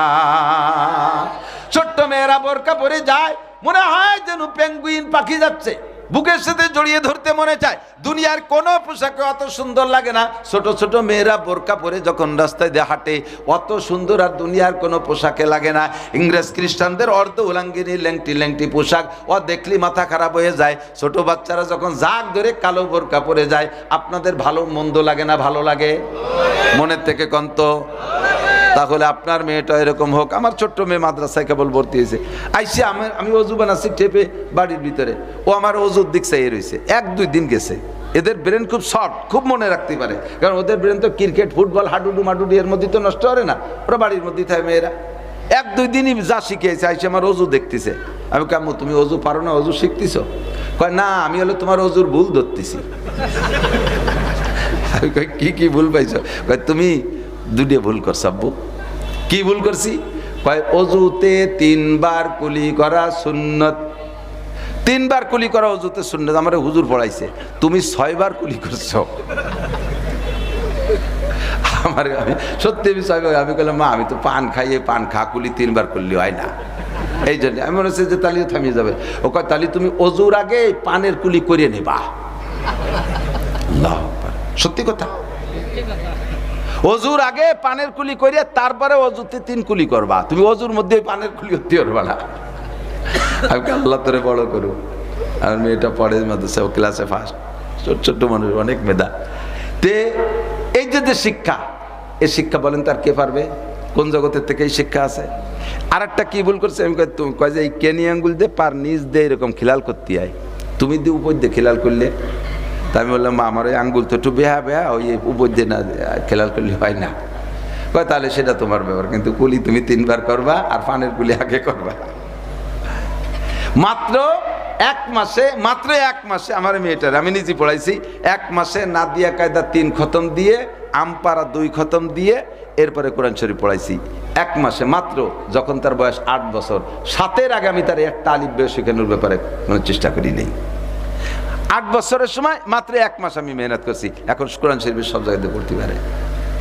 ছোট্ট মেয়েরা বোরকা পরে যায়, মনে হয় যেন পেঙ্গুইন পাখি যাচ্ছে, বুকের সাথে জড়িয়ে ধরতে মনে চায়। দুনিয়ার কোনো পোশাকে অত সুন্দর লাগে না। ছোট ছোট মেয়েরা বোরকা পরে যখন রাস্তায় দিয়ে হাঁটে, অত সুন্দর আর দুনিয়ার কোনো পোশাকে লাগে না। ইংরেজ খ্রিস্টানদের অর্ধ উলাঙ্গিনী ল্যাংটি ল্যাংটি পোশাক, ও দেখলি মাথা খারাপ হয়ে যায়। ছোট বাচ্চারা যখন জাগ ধরে কালো বোরকা পরে যায়, আপনাদের ভালো মন্দ লাগে না? ভালো লাগে মনের থেকে কন্ত। তাহলে আপনার মেয়েটা এরকম হোক। আমার ছোট্ট মেয়ে মাদ্রাসায় কেবল ভর্তি হয়েছে, আইসি আমি অজু বানাচ্ছি টেপে বাড়ির ভিতরে, ও আমার অজুর দিক চাইয়ে রয়েছে। 1-2 দিন গেছে। এদের ব্রেন খুব শর্ট, খুব মনে রাখতে পারে, কারণ ওদের ব্রেন তো ক্রিকেট ফুটবল হাডুডু মাডুডু এর মধ্যে তো নষ্ট করে না, ওরা বাড়ির মধ্যেই থাকে মেয়েরা। 1-2 দিনই যা শিখেছে, আইসি আমার অজু দেখতেছে। আমি কাম্মু তুমি অজু পারো না, অজু শিখতেছ? কয় না, আমি হলো তোমার অজুর ভুল ধরতেছি। আমি কই কি ভুল পাইছো? কয় তুমি 2টা ভুল করছ আব্বু। কি ভুল করছি? কয় অজুতে 3 বার কুলি করা সুন্নত। 3 বার কুলি করা অজুতে সুন্নত। আমার হুজুর পড়াইছে, তুমি 6 বার কুলি করছো। আমি সত্যি আমি 6 বার। আমি বললাম মা, আমি তো পান খাইয়ে পান খা, কুলি 3 বার করলে হয় না। এই জন্য আমি মনে হচ্ছে যে তালিও থামিয়ে যাবে। ও কয় তালি তুমি অজুর আগে পানের কুলি করে নেবা। সত্যি কথা, অজুর আগে পানের কুলি করিয়া তারপরে অজুতে 3 কুলি করবা। তুমি অজুর মধ্যে পানের কুলি করতে পারবা না। আমি আল্লাহ তোরে বড় করু। আমার মেয়েটা পড়ে মাদ্রাসা, ও ক্লাসে ফার্স্ট, ছোট্ট মানুষ, অনেক মেধা। তে এই যে শিক্ষা, এই শিক্ষা বলেন তার কে পারবে? কোন জগতের থেকে এই শিক্ষা আছে? আর একটা কি ভুল করছে, আমি কয় যে এই কেনি আঙ্গুল দিয়ে পার নিজ দিয়ে এরকম খিলাল করতে হয়, তুমি দিয়ে উপর দিয়ে খিলাল করলে। তা আমি বললাম আমার ওই আঙ্গুল তো একটু বেহা ওই উপর দিয়ে না খেলাল করলে হয় না। কয় তাহলে সেটা তোমার ব্যাপার, কিন্তু কুলি তুমি 3 বার করবা আর পানের কুলি আগে করবা। মাত্র 1 মাসে আমার মেয়েটার আমি নিজে পড়াইছি। 1 মাসে নাদিয়া কায়দা 3 খতম দিয়ে, আমপারা 2 খতম দিয়ে, এরপরে কোরআন শরীফ পড়াইছি 1 মাসে মাত্র। যখন তার বয়স 8 বছর, 7-এর আগে আমি তার একটা আলিফ বে শেখানোর ব্যাপারে চেষ্টা করি নেই। 8 বছরের সময় মাত্র 1 মাস আমি মেহনত করছি, এখন কোরআন শরীফের সব জায়গাতে পড়তে পারে।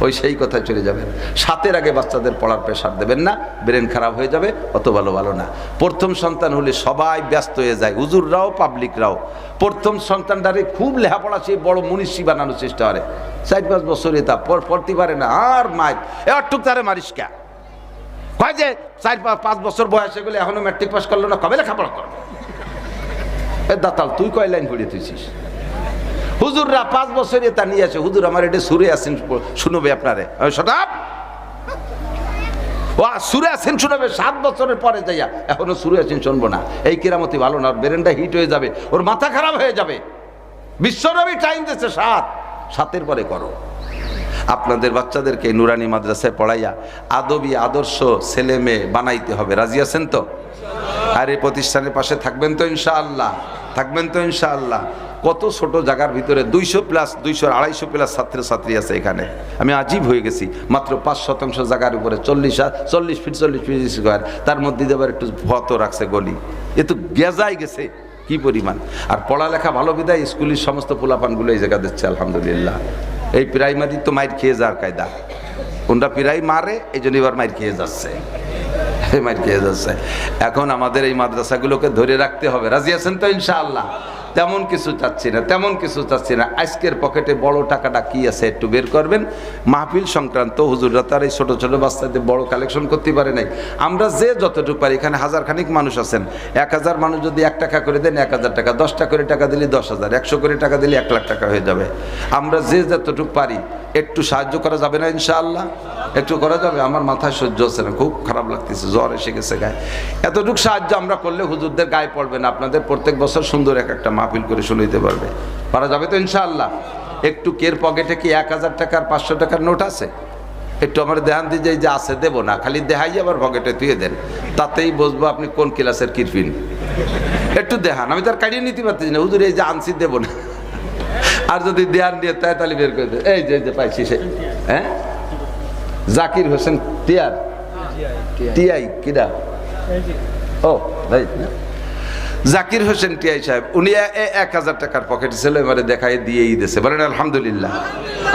ওই সেই কথায় চলে যাবেন। 7-এর আগে বাচ্চাদের পড়ার প্রেশার দেবেন না, ব্রেন খারাপ হয়ে যাবে, অত ভালো না। প্রথম সন্তান হলে সবাই ব্যস্ত হয়ে যায়, হুজুররাও পাবলিকরাও। প্রথম সন্তানটারে খুব লেখাপড়া সে বড় মনীষী বানানোর চেষ্টা করে। 4-5 বছরে তা পড়তে পারে না, আর মাইর এটুক তারে মারিস কে কয় যে 4-5 বছর বয়সে গেলে এখনো ম্যাট্রিক পাস করলো না, কবে লেখাপড়া করবে? এ দাতাল তুই কয় লাইন পড়ে তুইছিস? হুজুররা 5 বছরে তা নিয়ে আসে, হুজুর আমার এটা সুরে আসেন শুনবে আপনারে, শটাপ ও সুরে আসেন শুনবে। 7 বছরের পরে যাইয়া এখনো সুরে আসেন শুনবো না, এই কেরামতি ভালো না, ওর ব্রেনটা হিট হয়ে যাবে, ওর মাথা খারাপ হয়ে যাবে। বিশ্বনবী টাইম দিচ্ছে 7-এর পরে করো। আপনাদের বাচ্চাদেরকে নুরানি মাদ্রাসায় পড়াইয়া আদবী আদর্শ ছেলে মেয়ে বানাইতে হবে, রাজি আছেন তো? আর এই প্রতিষ্ঠানের পাশে থাকবেন তো ইনশাআল্লাহ? থাকবেন তো ইনশাআল্লাহ? কত ছোট জায়গার ভিতরে 200+200-250+ ছাত্রছাত্রী আছে এখানে। আমি আজীব হয়ে গেছি, মাত্র 5% জায়গার উপরে 40 ফিট স্কোয়ার, তার মধ্যে দেবার একটু ভত রাখছে গলি, এ তো গেজাই গেছে কি পরিমাণ। আর পড়ালেখা ভালো বিদায় স্কুলের সমস্ত পোলাপানগুলো এই জায়গা দিচ্ছে আলহামদুলিল্লাহ। এই প্রাইমারি তো মাইর খেয়ে যাওয়ার কায়দা, কোনটা প্রায় মারে, এই জন্য এবার মাইর খেয়ে যাচ্ছে। এখন আমাদের এই মাদ্রাসাগুলোকে ধরে রাখতে হবে, রাজি আছেন তো ইনশাআল্লাহ? তেমন কিছু চাচ্ছি না। আজকের পকেটে বড় টাকাটা কি আছে একটু বের করবেন। মাহফিল সংক্রান্ত হুজুররা তার এই ছোট ছোট বাচ্চাদের বড় কালেকশন করতে পারে নাই। আমরা যে যতটুকু পারি, এখানে 1000 খানিক মানুষ আছেন, 1000 মানুষ যদি 1 টাকা করে দেন 1000 টাকা, 10টা করে টাকা দিলে 10,000, 100 করে টাকা দিলে 1 লাখ টাকা হয়ে যাবে। আমরা যে যতটুকু পারি একটু সাহায্য করা যাবে না ইনশাআল্লাহ? একটু করা যাবে? আমার মাথায় সহ্য হচ্ছে না, খুব খারাপ লাগতেছে, জ্বর এসে গেছে গায়ে। এতটুকু সাহায্য আমরা করলে হুজুরদের গায়ে পড়বে না, আপনাদের প্রত্যেক বছর সুন্দর একটা মাহফিল করে শুনাইতে পারবে, পারা যাবে তো ইনশাআল্লাহ? একটু কের পকেটে কি 1000 টাকার 500 টাকার নোট আছে? একটু আমার দেহান দিয়ে যে আছে, দেবো না, খালি দেহাই আবার পকেটে তুই দেন, তাতেই বুঝবো আপনি কোন ক্লাসের কিরফিন। একটু দেহান, আমি তার কাটিয়ে নিতে পারতেছি না, হুজুর এই যে আনছি দেবো না। আর যদি দেহান দিয়ে তাই তাহলে বের করে দে, এই যে পাইছি সে, হ্যাঁ জাকির হোসেন টিআই কিরা, ও ভাই জাকির হোসেন টিআই সাহেব, উনি 1000 টাকার পকেটে ছিল, এবারে দেখাই দিয়েই দিয়েছে, বলেন আলহামদুলিল্লাহ।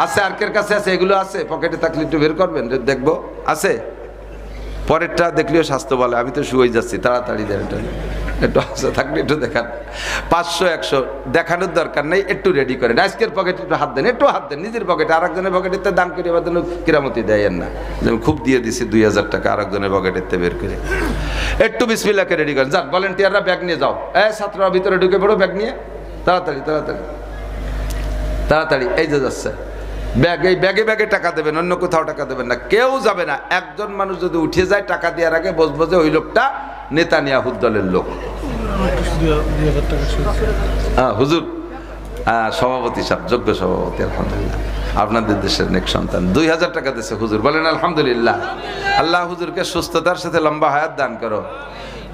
আছে আর কের কাছে আছে? এগুলো আছে পকেটে থাকলে একটু বের করবেন, দেখবো আছে। পরেরটা দেখলেও স্বাস্থ্য বলে, আমি তো শুয়ে যাচ্ছি, তাড়াতাড়ি দেন, একটু আশা থাকলে একটু দেখান। 500-100 দেখানোর দরকার নেই, একটু রেডি করেন। আজকের পকেটে একটু হাত দেন, নিজের পকেটে, আরেকজনের পকেটেতে দান করে এবার কিরামতি দেন না, যেমন খুব দিয়ে দিছি 2000 টাকা আরেকজনের পকেটেতে বের করে। একটু বিসমিল্লাহকে রেডি করেন, যাক ভলেন্টিয়াররা ব্যাগ নিয়ে যাও, ছাত্ররা ভিতরে ঢুকে পড়ো, ব্যাগ নিয়ে তাড়াতাড়ি এই যে যাচ্ছে ব্যাগে টাকা দেবেন, অন্য কোথাও টাকা দেবেন না, কেউ যাবে না। একজন মানুষ যদি উঠে যায় টাকা দেওয়ার আগে বুঝবো যে ওই লোকটা নেতানিয়াহুর দলের লোক। হুজুর সভাপতি সাহেব, যোগ্য সভাপতি, আলহামদুলিল্লাহ আপনাদের দেশের নেক সন্তান, 2000 টাকা দিয়েছে হুজুর, বলেন আলহামদুলিল্লাহ। আল্লাহ হুজুরকে সুস্থতার সাথে লম্বা হায়াত দান করো।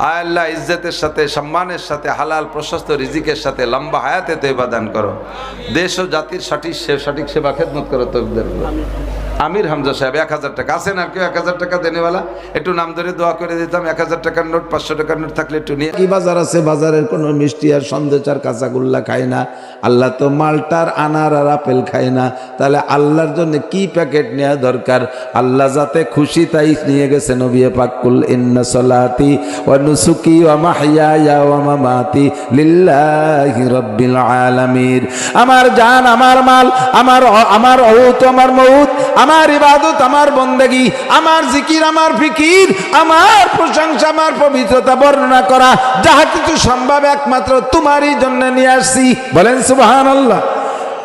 আয় আল্লাহ ইজ্জতের সাথে, সম্মানের সাথে, হালাল প্রশস্ত রিজিকের সাথে লম্বা হায়াতে তৈবা দান করো। দেশ ও জাতির সঠিক সেবা খেদমত করো। তকবীর আমির হামজা সাহেব 1000 টাকা, আছেন আর কেউ 1000 টাকা দেনেওয়ালা? একটু নাম ধরে দোয়া করে দিতাম। 1000 টাকার নোট, 500 টাকার নোট থাকলে একটু নিয়ে। কি বাজার আছে, বাজারের কোনো মিষ্টি আর সন্দেশ আর কাঁচাগোল্লা খায় না। আল্লাহ তো মালটার আনার আর আপেল খায় না, তাহলে আল্লাহর জন্য কি প্যাকেট নেওয়া দরকার? আল্লাহ যাতে খুশি তাই নিয়ে গেছে নবী পাক, কুল ইন্না সলাতি ওয়া নুসুকি ওয়া মাহইয়ায়া ওয়া মামাতি লিল্লাহি রাব্বিল আলামিন। আমার জান, আমার মাল, আমার অহুত, আমার মউত, আমার ইবাদত, আমার বন্দেগী, আমার জিকির, আমার ফিকির, আমার প্রশংসা, আমার পবিত্রতা বর্ণনা করা, যাহা কিছু সম্ভব একমাত্র তোমারই জন্য নিয়ে আসছি, বলেন সুবহানাল্লাহ।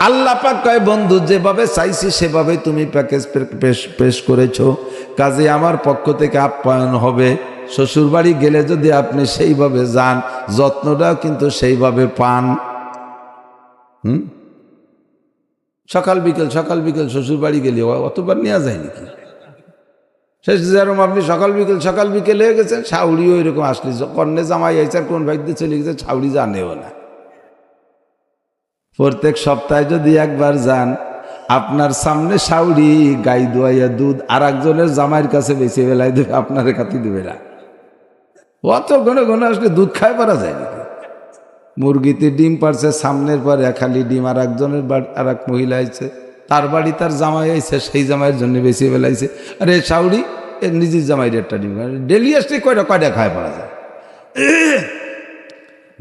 আল্লাহ পাক কয়, বন্ধু যেভাবে চাইছি সেভাবে তুমি প্যাকেজ পেশ করেছো, কাজে আমার পক্ষ থেকে আপ্যায়ন হবে। শ্বশুর বাড়ি গেলে যদি আপনি সেইভাবে যান, যত্নটাও কিন্তু সেইভাবে পান। সকাল বিকেল শ্বশুর বাড়ি গেলে অতবার নেওয়া যায় নাকি? শেষ যেরকম আপনি সকাল বিকেল হয়ে গেছেন, ছাউড়িও এরকম আসলে কন্যা জামাই আইছে আর কোন বাইক দিয়ে চলে গেছে, ছাউড়ি জানেও না। প্রত্যেক সপ্তাহে যদি একবার যান, আপনার সামনে ছাউড়ি গাই দোয়াইয়া দুধ আর একজনের জামাইয়ের কাছে বেঁচে বেলায় দেবে, আপনার কাছে দেবে না। অত ঘন আসলে দুধ খায় পারা যায় নাকি? মুরগিতে ডিম পারছে, সামনের পরে খালি ডিম, আর একজনের আর এক মহিলা আইছে, তার বাড়ি তার জামাই আইছে, সেই জামাইয়ের জন্য বেশি বেলাইছে। আরে শাউরি এর নিজের জামাইয়ের একটা ডিম ডেলি আসলে কয়টা কয়টা খায় পারা যায়।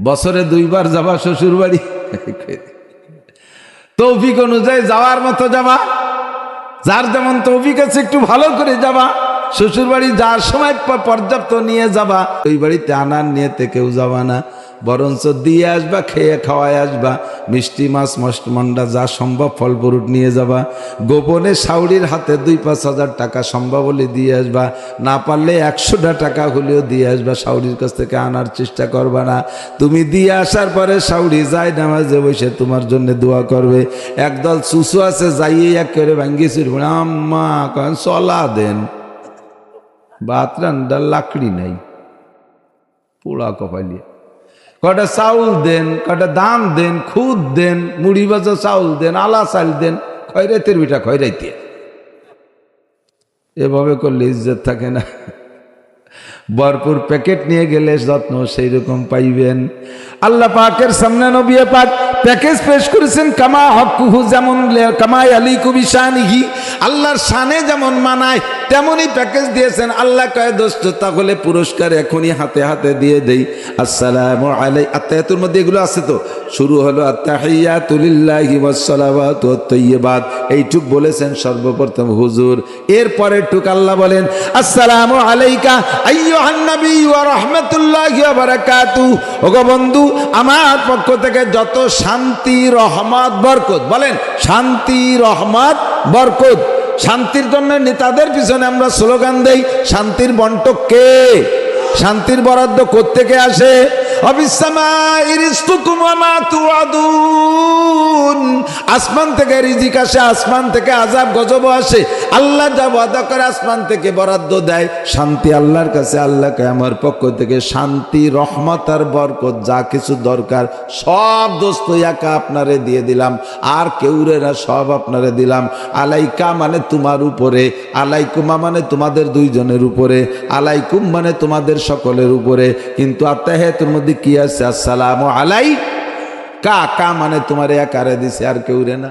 বছরে 2 বার যাবা শ্বশুর বাড়ি, তৌফিক অনুযায়ী যাওয়ার মতো যাবা, যার যেমন তৌফিক আছে একটু ভালো করে যাবা। শ্বশুর বাড়ি যাওয়ার সময় পর্যাপ্ত নিয়ে যাবা, ওই বাড়িতে আনার নিয়েতে কেউ যাবা না, বরঞ্চ দিয়ে আসবা, খেয়ে খাওয়ায় আসবা। মিষ্টি মাছ মন্ডা যা সম্ভব ফল ফ্রুট নিয়ে যাবা। গোপনে শাউরির হাতে 2-5 হাজার টাকা সম্ভব হলে দিয়ে আসবা, না পারলে 100টা টাকা হলেও দিয়ে আসবা। শাউরির কাছ থেকে আনার চেষ্টা করবা না। তুমি দিয়ে আসার পরে শাউরি যায় নামাজে বসে তোমার জন্য দোয়া করবে। একদল চুসু আছে, যাইয়ে এক করে ভাঙ্গিয়ে আম্মা কন চলা দেন, ভাত রান্নার লাকড়ি নাই, পোড়া কপালিয়া, কটা চাউল দেন, কটা দান দেন, খুদ দেন, মুড়ি ভাজা চাউল দেন, আলা চাল দেন, খয়রাইতের বিটা খয়রাইতে। এভাবে করলে ইজ্জত থাকে না। ভরপুর প্যাকেট নিয়ে গেলে যত্ন সেই রকম পাইবেন। আল্লাহ পাকের সামনে নবী পাক প্যাকেজ পেশ করেছেন, কামা হকুহু, যেমন কামাই আলিকু বিশানিহি, আল্লাহর শানে যেমন মানায় তেমনই প্যাকেজ দিয়েছেন। আল্লাহ কয় দোস্ত তাহলে পুরস্কার এখনই হাতে হাতে দিয়ে দেই। আসসালামু আলাইকুম, আত্তাহিয়াতুর মধ্যে এগুলো আছে তো, শুরু হলো আত্তাহিয়াতু লিল্লাহি ওয়াস সালাওয়াতু ওয়াত তাইয়্যিবাত, এইটুক বলেছেন সর্বপ্রথম হুজুর। এরপরে টুক আল্লাহ বলেন আসসালামু আলাইকা আইয়ুহান নবী ওয়া রাহমাতুল্লাহি ওয়া বারাকাতুহু, ওগো বন্ধু আমার পক্ষ থেকে যত শান্তি রহমত বরকত, বলেন শান্তি রহমত বরকত। শান্তির জন্য নেতাদের পিছনে আমরা স্লোগান দেই, শান্তির বন্টক কে? শান্তির বরাদ্দ কোত্থেকে আসে? আসমান থেকে রিজিক আসে, আসমান থেকে আযাব গজব আসে। আল্লাহ যা ওয়াদা করে আসমান থেকে বরাদ্দ দেয়। শান্তি আল্লাহর কাছে, আল্লাহকে আমার পক্ষ থেকে শান্তি রহমত আর বরকত যা কিছু দরকার সব দোস্ত একা আপনারে দিয়ে দিলাম, আর কেউরে না, সব আপনারে দিলাম। আলাইকা মানে তোমার উপরে, আলাইকুমা মানে তোমাদের 2 জনের উপরে, আলাইকুম মানে তোমাদের সকলের উপরে। কিন্তু আত্তাহিয়াতুর মধ্যে কি আছে? আসসালামু আলাইকা, কা মানে তোমার একারে দিছে, আর কেউ রে না।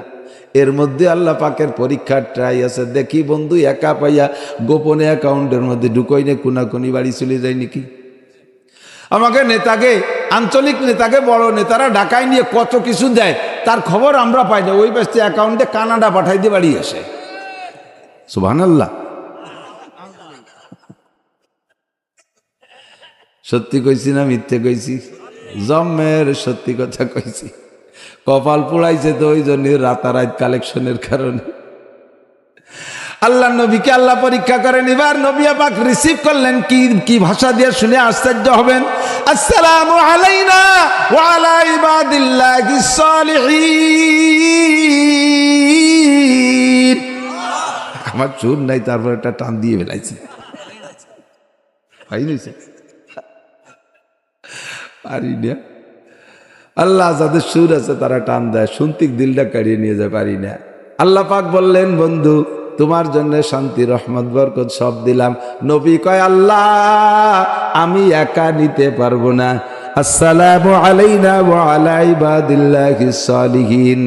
এর মধ্যে আল্লাহ পাকের পরীক্ষার ট্রাই আছে। দেখি বন্ধু একা পাইয়া গোপনে অ্যাকাউন্টের মধ্যে ঢুকোই না, কোনাকুনি বাড়ি চলে যায় নাকি। আমাকে নেতাকে, আঞ্চলিক নেতাকে বড় নেতারা ঢাকায় নিয়ে কত কিছু দেয়, তার খবর আমরা পাই না। ওই ব্যস্ত অ্যাকাউন্টে কানাডা পাঠাই দিয়ে বাড়ি আসে। সুবহানাল্লাহ। সত্যি কইছি না মিথ্যে কইছি? জম্মের সত্যি কথা কইছি। কপাল পুড়াইছে তো ওই জন্য রাতারাত কালেকশনের কারণে। আল্লাহ নবীকে আল্লাহ পরীক্ষা করেন। এবার নবী পাক রিসিভ করলেন কি ভাষা দিয়ে, শুনে আশ্চর্য হবেন। আসসালামু আলাইনা ওয়া আলা ইবাদিল্লাহিস সালিহিন। আমার চুর নাই, তারপর একটা টান দিয়ে বেলাইছে, পাই নিছে পারি না। আল্লাহ যাদের সুর আছে তারা টান দেয়, শুনতিক দিলটা কাড়িয়ে নিয়ে যায়, পারি না। আল্লাহ পাক বললেন বন্ধু তোমার জন্য শান্তি রহমত বরকত সব দিলাম। নবী কয় আল্লাহ আমি একা নিতে পারবো না। আসসালামু আলাইনা ওয়া আলা ইবাদিল্লাহিস সালিহিন,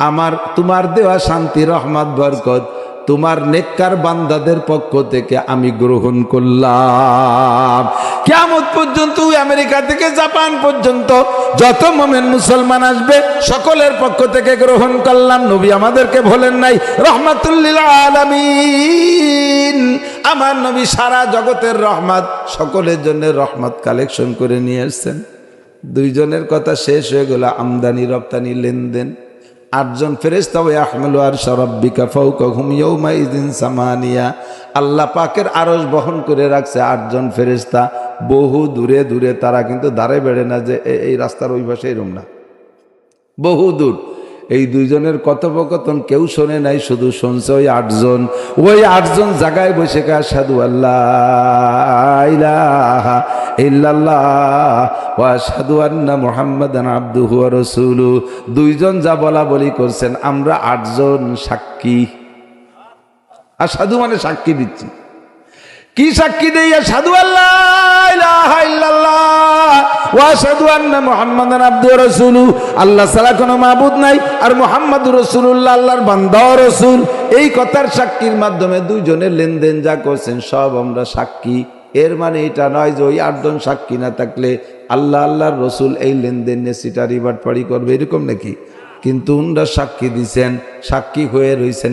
আমার তোমার দেওয়া শান্তি রহমত বরকত তোমার নেককার বান্দাদের পক্ষ থেকে আমি গ্রহণ করলাম। কিয়ামত পর্যন্ত, আমেরিকা থেকে জাপান পর্যন্ত যত মুমিন মুসলমান আসবে সকলের পক্ষ থেকে গ্রহণ করলাম। নবী আমাদেরকে ভোলেন নাই, রহমাতুল লিল আলামিন। আমার নবী সারা জগতের রহমত, সকলের জন্য রহমত কালেকশন করে নিয়ে আসছেন। 2 জনের কথা শেষ হয়ে গেল, আমদানি রপ্তানি লেনদেন। 8 জন ফেরেশতা ওয়া ইয়াহমিলু আরশা রাব্বিকা ফাওকাহুম ইয়াওমাইযিন সামানিয়া, আল্লাহ পাকের আরশ বহন করে রাখছে 8 জন ফেরেশতা। বহু দূরে দূরে, তারা কিন্তু দাঁড়ে বেড়ে না যে এই রাস্তার ওই পাশে এরম না, বহু দূর। এই 2 জনের কথোপকথন কেউ শোনে নাই, শুধু শুনছে ওই 8 জন। ওই 8 জন জায়গায় বসে কা আশহাদু আল্লাহ ইলাহা ইল্লাল্লাহ ওয়া আশহাদু আন্না মুহাম্মাদান আবদুহু ওয়া রাসূলুহু। 2 জন যা বলা বলি করছেন, আমরা 8 জন সাক্ষী। আশহাদু মানে সাক্ষী দিচ্ছি। কি সাক্ষী দেই? আশহাদু আল্লা ইলাহা ইল্লাল্লাহ ওয়া আশহাদু আন্না মুহাম্মাদান আবদুহু ওয়া রাসূলুহু, আল্লাহ ছাড়া কোনো মাবুদ নাই আর মুহাম্মাদুর রাসূলুল্লাহ আল্লাহর বান্দা ও রাসূল। এই কথার সাক্ষীর মাধ্যমে দুইজনের লেনদেন যা করছেন সব আমরা সাক্ষী। এর মানে এটা নয় যে ওই 8 জন সাক্ষী না থাকলে আল্লাহ আল্লাহর রসুল এই লেনদেন নিয়ে সিটারি বাটপাড়ি করবে, এরকম নাকি? কিন্তু উনরা সাক্ষী দিছেন, সাক্ষী হয়ে রয়েছেন,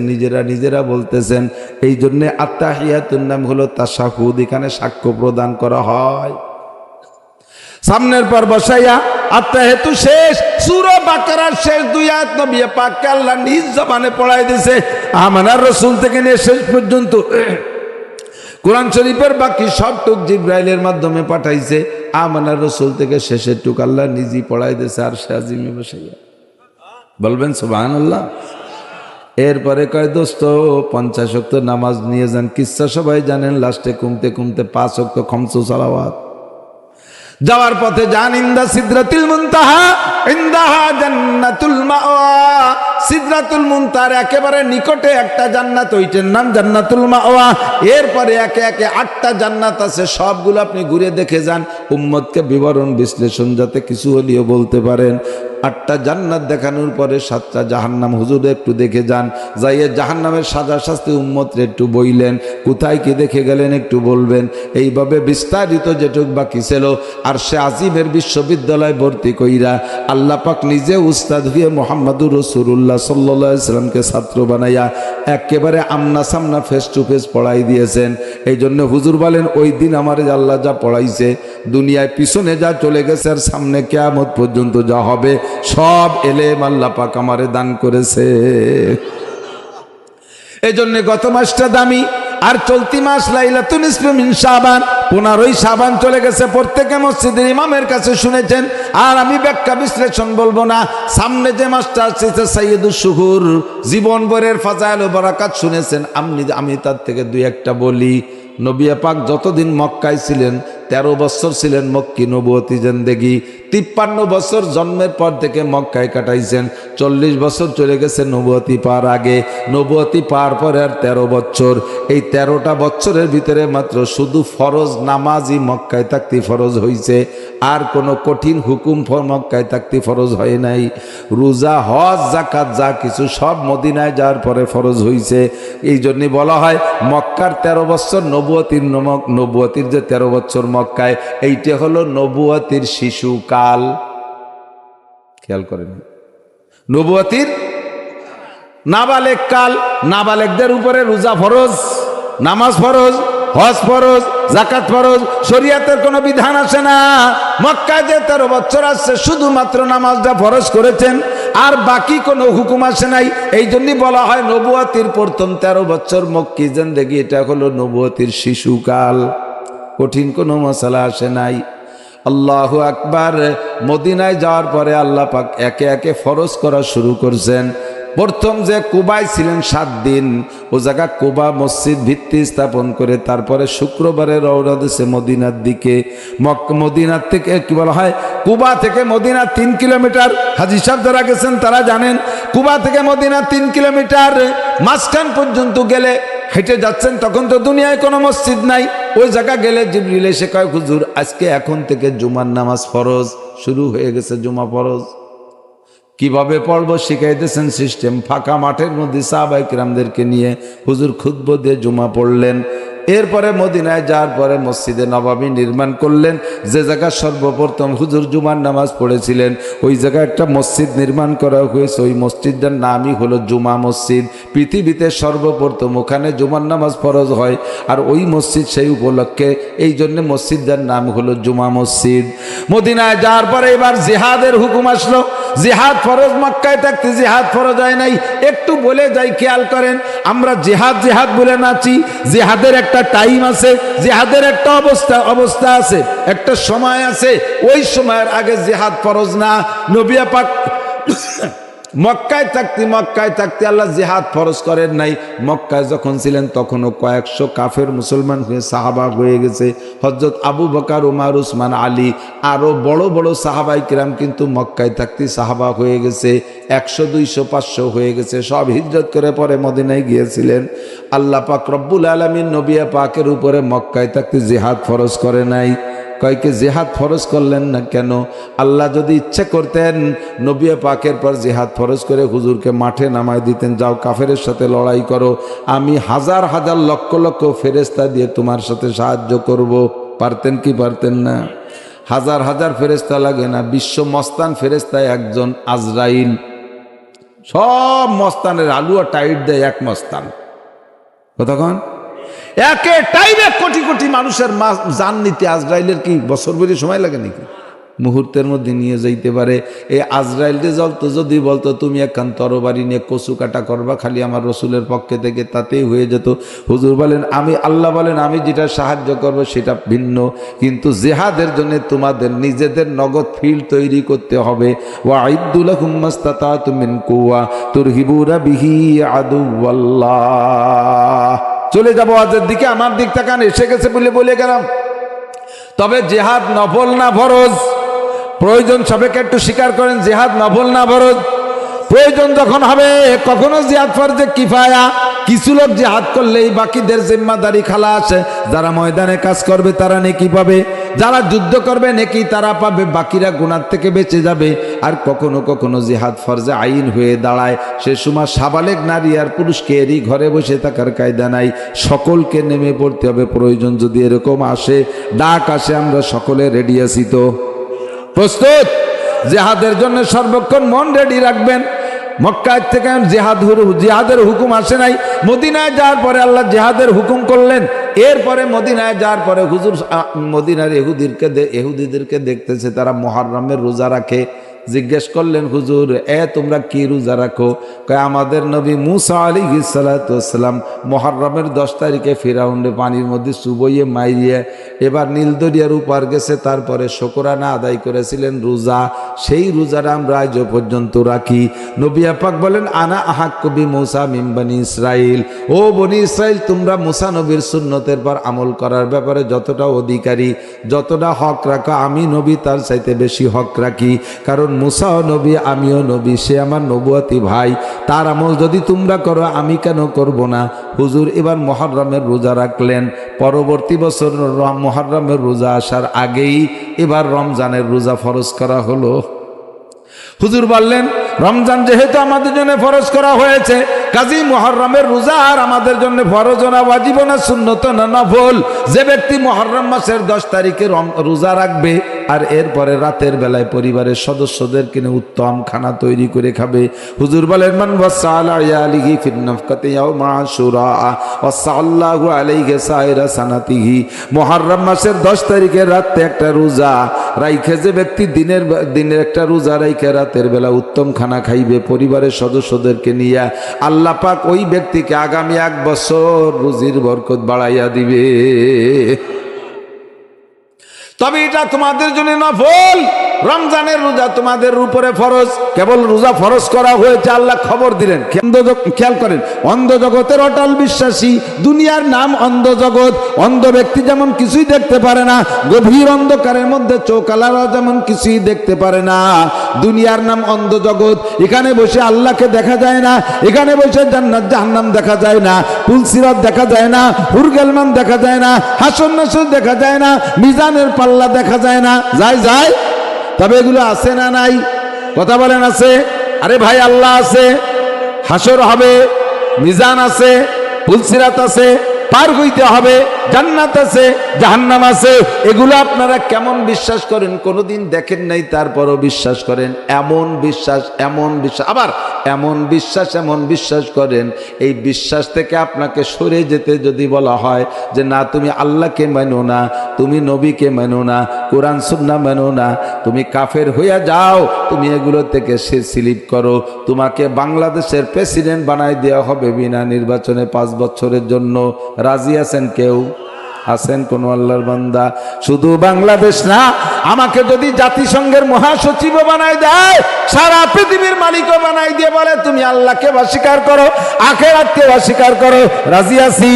নিজেরা বলতেছেন। এই জন্যে আত্তাহিয়াতুন নাম হলো তাশাহুদ, এখানে সাক্ষ্য প্রদান করা হয়। সামনের পর বসাইয়া আত্তাহিয়াতু শেষ, সূরা বাকারার শেষ 2 আয়াত নবী পাককে আল্লাহ নিজ জবানে পড়াই দিয়েছে। আমানার রাসূল থেকে নিয়ে শেষ পর্যন্ত কোরআন শরীফের বাকি সব টুক জিবরাইলের মাধ্যমে পাঠাইছে। আমানার রাসূল থেকে শেষের টুক আল্লাহ নিজেই পড়াই দিয়েছে আর সে আজিমে বসাইয়া। বলবেন সুবহানাল্লাহ। এরপরে কয় দোস্ত 50 ওয়াক্ত নামাজ নিয়ে যান, কিচ্ছা সবাই জানেন। লাস্টে কমতে 5 ওয়াক্ত খামসু সালাওয়াত। যাওয়ার পথে যান ইন্দা সিদরাতুল মুনতাহা, ইন্দাহা জান্নাতুল মাওয়া। সিদরাতুল মুনতাহার একেবারে নিকটে একটা জান্নাত, ওইটার নাম জান্নাতুল মাওয়া। এরপরে একে একে 8টা জান্নাত আছে, সবগুলো আপনি ঘুরে দেখে যান, উম্মতকে বিবরণ বিশ্লেষণ যাতে কিছু হলেও বলতে পারেন। 8টা জান্নাত দেখানোর পরে 7টা জাহান্নাম, হুজুর একটু দেখে যান। যাইয়ে জাহান্নামের সাজা শাস্তি উম্মতরে একটু বইলেন, কোথায় কি দেখে গেলেন একটু বলবেন। এইভাবে বিস্তারিত যেটুক বাকি ছিল আর সে আজিমের বিশ্ববিদ্যালয় ভর্তি কইরা আল্লাহ পাক নিজে উস্তাদ হয়ে মুহাম্মাদুর রাসূলুল্লাহ সাল্লাল্লাহু আলাইহি সাল্লামকে ছাত্র বানাইয়া একেবারে আমনা সামনা ফেস টু ফেস পড়াই দিয়েছেন। এই জন্য হুজুর বলেন ওই দিন আমার আল্লাহ যা পড়াইছে, দুনিয়ায় পিছনে যা চলে গেছে আর সামনে কিয়ামত পর্যন্ত যা হবে সব এলেম আল্লাহ পাক আমারে দান করেছে। এই জন্য গত মাসটা দামি আর চলতি মাস লাইলাতুন নিসফি মিন শাবান, 15ই শাবান চলে গেছে। প্রত্যেকে মসজিদের ইমামের কাছে শুনেছেন, আর আমি ব্যাখ্যা বিশ্লেষণ বলবো না। সামনে যে মাসটা আছে সাইয়্যিদুশ শুহুর, জীবন ভরের ফাজাইল ও বারাকাত শুনেছেন। আমি তার থেকে 2-1টা বলি। নবী পাক যতদিন মক্কায় ছিলেন 13 বছর ছিলেন মক্কি নবুয়তি জিন্দেগি। 53 বছর জন্মের পর থেকে মক্কায় কাটাইছেন। 40 বছর চলে গেছে নবুয়তি পার আগে, নবুয়তি পার পরে আর 13 বছর। এই 13টা বছরের ভিতরে মাত্র শুধু ফরজ নামাজই মক্কায় থাকতে ফরজ হয়েছে, আর কোনো কঠিন হুকুম মক্কায় থাকতে ফরজ হয় নাই। রোজা, হজ, যাকাত যা কিছু সব মদিনায় যাওয়ার পরে ফরজ হয়েছে। এই জন্যই বলা হয় মক্কার 13 বছর নবুয়তির যে 13 বছর মক্কায়, এইটা হলো নবুয়তির শিশুকাল। খেয়াল করেন, নবুয়তির নাবালেগ কাল। নাবালেগদের উপরে রোজা ফরজ, নামাজ ফরজ, হজ ফরজ, যাকাত ফরজ, শরীয়তের কোনো বিধান আসে না। মক্কায় যে 13 বছর আসছে শুধুমাত্র নামাজটা ফরজ করেছেন, আর বাকি কোনো হুকুম আসে নাই। এই জন্যই বলা হয় নবুয়তির প্রথম 13 বছর মক্কি জিন্দেগি, এটা হলো নবুয়তির শিশুকাল। কঠিন কোনো মশলা আসে নাই। আল্লাহু আকবার। মদিনায় যাওয়ার পরে আল্লাহ পাক একে একে ফরজ করা শুরু করছেন। প্রথম যে কুবায় ছিলেন 7 দিন, ও জায়গা কুবা মসজিদ ভিত্তি স্থাপন করে তারপরে শুক্রবারে রওনা দিয়েছে মদিনার দিকে। মদিনার থেকে কি বলা হয়, কুবা থেকে মদিনা 3 কিলোমিটার। হাজী সাহেব যারা গেছেন তারা জানেন, কুবা থেকে মদিনা 3 কিলোমিটার। মাঝখান পর্যন্ত গেলে হেঁটে যাচ্ছেন, তখন তো দুনিয়ায় কোনো মসজিদ নাই। ওই জায়গা গেলে জিবরিল এসে কয়, হুজুর আজকে এখন থেকে জুমার নামাজ ফরজ শুরু হয়ে গেছে, জুমা ফরজ। কিভাবে পড়বো শিখাইতেছেন সিস্টেম। ফাঁকা মাঠের মধ্যে সাহাবায়ে কিরামদেরকে নিয়ে হুজুর খুতবা দিয়ে জুমা পড়লেন। এরপরে মদিনায় যাওয়ার পরে মসজিদে নববী নির্মাণ করলেন। যে জায়গা সর্বপ্রথম হুজুর জুমার নামাজ পড়েছিলেন, ওই জায়গায় একটা মসজিদ নির্মাণ করা হয়েছে। ওই মসজিদটার নামই হলো জুমা মসজিদ। পৃথিবীতে সর্বপ্রথম ওখানে জুমার নামাজ ফরজ হয়, আর ওই মসজিদ সেই উপলক্ষে, এই জন্য মসজিদটার নাম হলো জুমা মসজিদ। মদিনায় যাওয়ার পরে এবার জিহাদের হুকুম আসলো। জিহাদ ফরজ, মক্কায় থাকতে জিহাদ ফরজ হয় নাই। একটু বলে যাই, খেয়াল করেন, আমরা জিহাদ জিহাদ বলে নাচি। জিহাদের একটা টাইম আছে, জিহাদের একটা অবস্থা আছে, একটা সময় আছে। ওই সময়ের আগে জিহাদ ফরজ না। নবী পাক মক্কায় থাকতে আল্লাহ জিহাদ ফরজ করেন নাই। মক্কায় যখন ছিলেন তখনও কয়েকশো কাফের মুসলমান হয়ে সাহাবা হয়ে গেছে। হযরত আবু বকর, উমর, উসমান, আলী আরো বড় বড় সাহাবায়ে কিরাম কিন্তু মক্কায় থাকতে সাহাবা হয়ে গেছে। 100, 200, 500 হয়ে গেছে। সব হিজরত করে পরে মদিনায় গিয়েছিলেন। আল্লাহ পাক রব্বুল আলামিন নবী পাকের উপরে মক্কায় থাকতে জিহাদ ফরজ করে নাই। কয়েকে জিহাদ ফরজ করলেন না কেন? আল্লাহ যদি ইচ্ছা করতেন নবী পাকের পর জিহাদ ফরজ করে হুজুরকে মাঠে নামায় দিতেন, যাও কাফেরের সাথে লড়াই করো, আমি হাজার হাজার লক্ষ লক্ষ ফেরেশতা দিয়ে তোমার সাথে সাহায্য করব। পারতেন কি পারতেন না? হাজার হাজার ফেরেশতা লাগে না, বিশ্ব মস্তান ফেরেশতা একজন আজরাইল। সব মস্তানের আলুয়া টাইট দেয় এক মস্তান। কতক্ষণ? একে টাইমে কোটি কোটি মানুষের জান নিতে আজরাইলের কি বছর ভরি সময় লাগে নাকি? মুহূর্তের মধ্যে নিয়ে যাইতে পারে। এই আজরাইলকে যদি বলতো তুমি একখান তরবারি নিয়ে কচু কাটা করবা খালি আমার রসুলের পক্ষে থেকে, তাতেই হয়ে যেত। হুজুর বলেন আল্লাহ বলেন আমি যেটা সাহায্য করব সেটা ভিন্ন, কিন্তু জিহাদের জন্য তোমাদের নিজেদের নগদ ফিল্ড তৈরি করতে হবে। ওয়াইদ্দু লাকুম মাস্তাতাতুম মিন কুওয়া তুরহিবুনা বিহি আদুওয়াল্লাহ। চলে যাবো আজের দিকে, আমার দিক তাকান, এসে গেছে বলে গেলাম। তবে জিহাদ নফল না ফরজ? প্রয়োজন সবাইকে একটু স্বীকার করেন, জিহাদ নফল না ফরজ? প্রয়োজন যখন হবে কখনো জিহাদ ফরজে কিফায়া, কিছু লোক জিহাদ করলেই বাকিদের জিম্মাদারি খালাস। যারা ময়দানে কাজ করবে তারা নেকি পাবে, যারা যুদ্ধ করবে নেকি তারা পাবে, বাকিরা গুনাহ থেকে বেঁচে যাবে। আর কখনো কখনো জিহাদ ফরজে আইন হয়ে দাঁড়ায়, সে সময় সাবালেগ নারী আর পুরুষকে এরই ঘরে বসে থাকার কায়দা নাই, সকলকে নেমে পড়তে হবে। প্রয়োজন যদি এরকম আসে, ডাক আসে, আমরা সকলে রেডি আছি তো? প্রস্তুত? জিহাদের জন্য সর্বক্ষণ মন রেডি রাখবেন। মক্কায় থেকে জিহাদের হুকুম আসে নাই, মদিনায় যাওয়ার পরে আল্লাহ জিহাদের হুকুম করলেন। এরপরে মদিনায় যাওয়ার পরে হুজুর মদিনার ইহুদিদেরকে দেখতেছে তারা মুহররমের রোজা রাখে। জিজ্ঞেস করলেন হুজুর তোমরা কি রোজা রাখো? কয় আমাদের নবী মুসা আলাইহিস সালাতু ওয়াস সালাম মুহররমের 10 তারিখে ফিরাউনের পানির মধ্যে চুবইয়ে মাইরিয়ে এবার নীল দরিয়ার উপর গেছে, তারপরে শুকরানা আদায় করেছিলেন রোজা, সেই রোজাটা আমরা আজ পর্যন্ত রাখি। নবী পাক বলেন আনা আহাক্কু বি মুসা মিন বনি ইসরাইল, ও বনি ইসরাইল তোমরা মুসা নবীর সুন্নতের পর আমল করার ব্যাপারে যতটা অধিকারী, যতটা হক রাখো, আমি নবী তার চাইতে বেশি হক রাখি। কারণ মুসাও নবী, আমিও নবী, সে আমার নবুয়তি ভাই, তার আমল যদি তোমরা করো আমি কেন করব না? হুজুর এবার মুহররমের রোজা রাখলেন। পরবর্তী বছর মুহররমের রোজা আসার আগেই এবার রমজানের রোজা ফরজ করা হলো। হুজুর বললেন রমজান যেহেতু আমাদের জন্য ফরজ করা হয়েছে, কাজী মুহররমের রোজা আর আমাদের জন্য ফরজ না, ওয়াজিব না, সুন্নত না, নফল। যে ব্যক্তি মুহররম মাসের 10 তারিখে রোজা রাখবে আর এরপরে রাতের বেলায় পরিবারের সদস্যদের কিনে উত্তম খানা তৈরি করে খাবে। হুজুর বলেন মান ওয়াসালা আলিহি ফিন নাফকাতি ইয়াউমা আশুরা ওয়াসাল্লাহু আলাইহি সাইরা সানাতিহি। মুহররম মাসের 10 তারিখে রাতে একটা রোজা রাইখে যে ব্যক্তি দিনের একটা রোজা রাইখে রাতের বেলা উত্তম খানা খাইবে পরিবারের সদস্যদেরকে নিয়ে, আল্লাহ পাক ওই ব্যক্তিকে আগামী 1 বছর রুজির বরকত বাড়াইয়া দিবে। তবে এটা তোমাদের জন্য নফল, রমজানের রোজা তোমাদের উপরে ফরজ। কেবল রোজা ফরজ করা হয়েছে আল্লাহ খবর দিলেন। খেয়াল করেন, অন্ধ জগতের অটল বিশ্বাসী, দুনিয়ার নাম অন্ধ জগৎ। অন্ধ ব্যক্তি যেমন কিছুই দেখতে পারে না, গভীর অন্ধকারের মধ্যে চৌকালারা যেমন কিছুই দেখতে পারে না, দুনিয়ার নাম অন্ধ জগৎ। এখানে বসে আল্লাহকে দেখা যায় না, এখানে বসে জান্নাত জাহান্নাম দেখা যায় না, পুলসিরাত দেখা যায় না, হুরগেলমান দেখা যায় না, হাসর নাসর দেখা যায় না, মিজানের পাল্লা দেখা যায় না। যায় তবে এগুলো আছে না নাই? কথা বলেন আছে? আরে ভাই আল্লাহ আছে, হাসর হবে, মিজান আছে, পুলসিরাত আছে, পার হইতে হবে, জান্নাত আছে, জাহান্নাম আছে। এগুলো আপনারা কেমন বিশ্বাস করেন? কোনোদিন দেখেন নাই তারপরও বিশ্বাস করেন। এমন বিশ্বাস আবার এমন বিশ্বাস করেন, এই বিশ্বাস থেকে আপনাকে সরে যেতে যদি বলা হয় যে না তুমি আল্লাহকে মানো না, তুমি নবীকে মানো না, কোরআন সুন্নাহ মানো না, তুমি কাফের হইয়া যাও, তুমি এগুলো থেকে স্লিপ করো, তোমাকে বাংলাদেশের প্রেসিডেন্ট বানাই দেওয়া হবে বিনা নির্বাচনে 5 বছরের জন্য। রাজি আছেন কেউ? আছেন কোন আল্লাহর বান্দা? শুধু বাংলাদেশ না, আমাকে যদি জাতিসংঘের মহাসচিব বানাই দেয়, সারা পৃথিবীর মালিকও বানাই দিয়ে বলে তুমি আল্লাহকে অস্বীকার করো, আখিরাতকে অস্বীকার করো, রাজি আছি।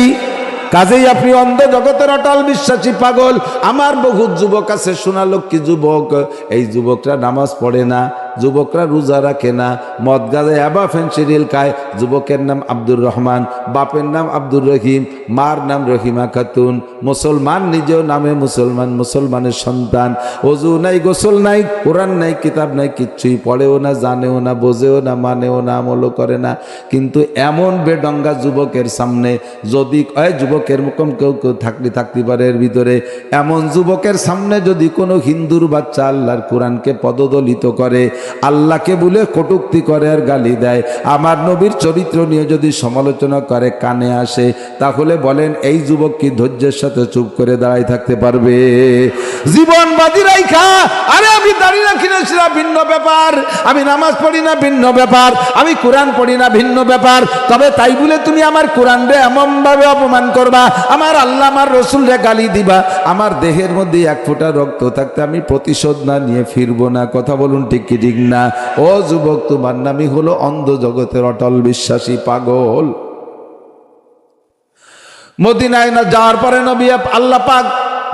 কাজেই আপনি অন্ধ জগতের অটল বিশ্বাসী পাগল। আমার বহু যুবক আছে, সোনালক্ষ্মী যুবক, এই যুবকরা নামাজ পড়ে না, যুবকরা রোজা রাখে না, মদ গাঁজা অ্যাবা ফেন্সিডিল খায়। যুবকের নাম আব্দুর রহমান, বাপের নাম আব্দুর রহিম, মার নাম রহিমা খাতুন, মুসলমান, নিজেও নামে মুসলমান, মুসলমানের সন্তান। ওযু নাই, গোসল নাই, কোরআন নাই, কিতাব নাই, কিচ্ছুই পড়েও না, জানেও না, বোঝেও না, মানেও না, আমলও করে না। কিন্তু এমন বেডঙ্গা যুবকের সামনে যদি যুবকের মুখম কেউ কেউ থাকতে পারে এর ভিতরে, এমন যুবকের সামনে যদি কোনো হিন্দুর বাচ্চা আল্লাহর কোরআনকে পদদলিত করে, আল্লাহকে বলে কটূক্তি করে আর গালি দেয়, আমার নবীর চরিত্র নিয়ে যদি সমালোচনা করে, কানে আসে, তাহলে বলেন এই যুবক কি ধৈর্যের সাথে চুপ করে দাঁড়াই থাকতে পারবে? জীবন বাজি রাইখা, আরে আমি দাঁড়িয়ে রাখি না সেটা ভিন্ন ব্যাপার, আমি নামাজ পড়ি না ভিন্ন ব্যাপার, আমি কোরআন পড়ি না ভিন্ন ব্যাপার, তবে তাই বলে তুমি আমার কোরআন রে এমন ভাবে অপমান করবা, আমার আল্লাহ আমার রসুল রে গালি দিবা, আমার দেহের মধ্যে এক ফোঁটা রক্ত থাকতে আমি প্রতিশোধ না নিয়ে ফিরবো না। কথা বলুন ঠিক কি ঠিক না? ও যুবক, তোমার নামই হলো অন্ধ জগতের অটল বিশ্বাসী পাগল। মদিনায় না যাওয়ার পরে নবী আল্লাহ পাক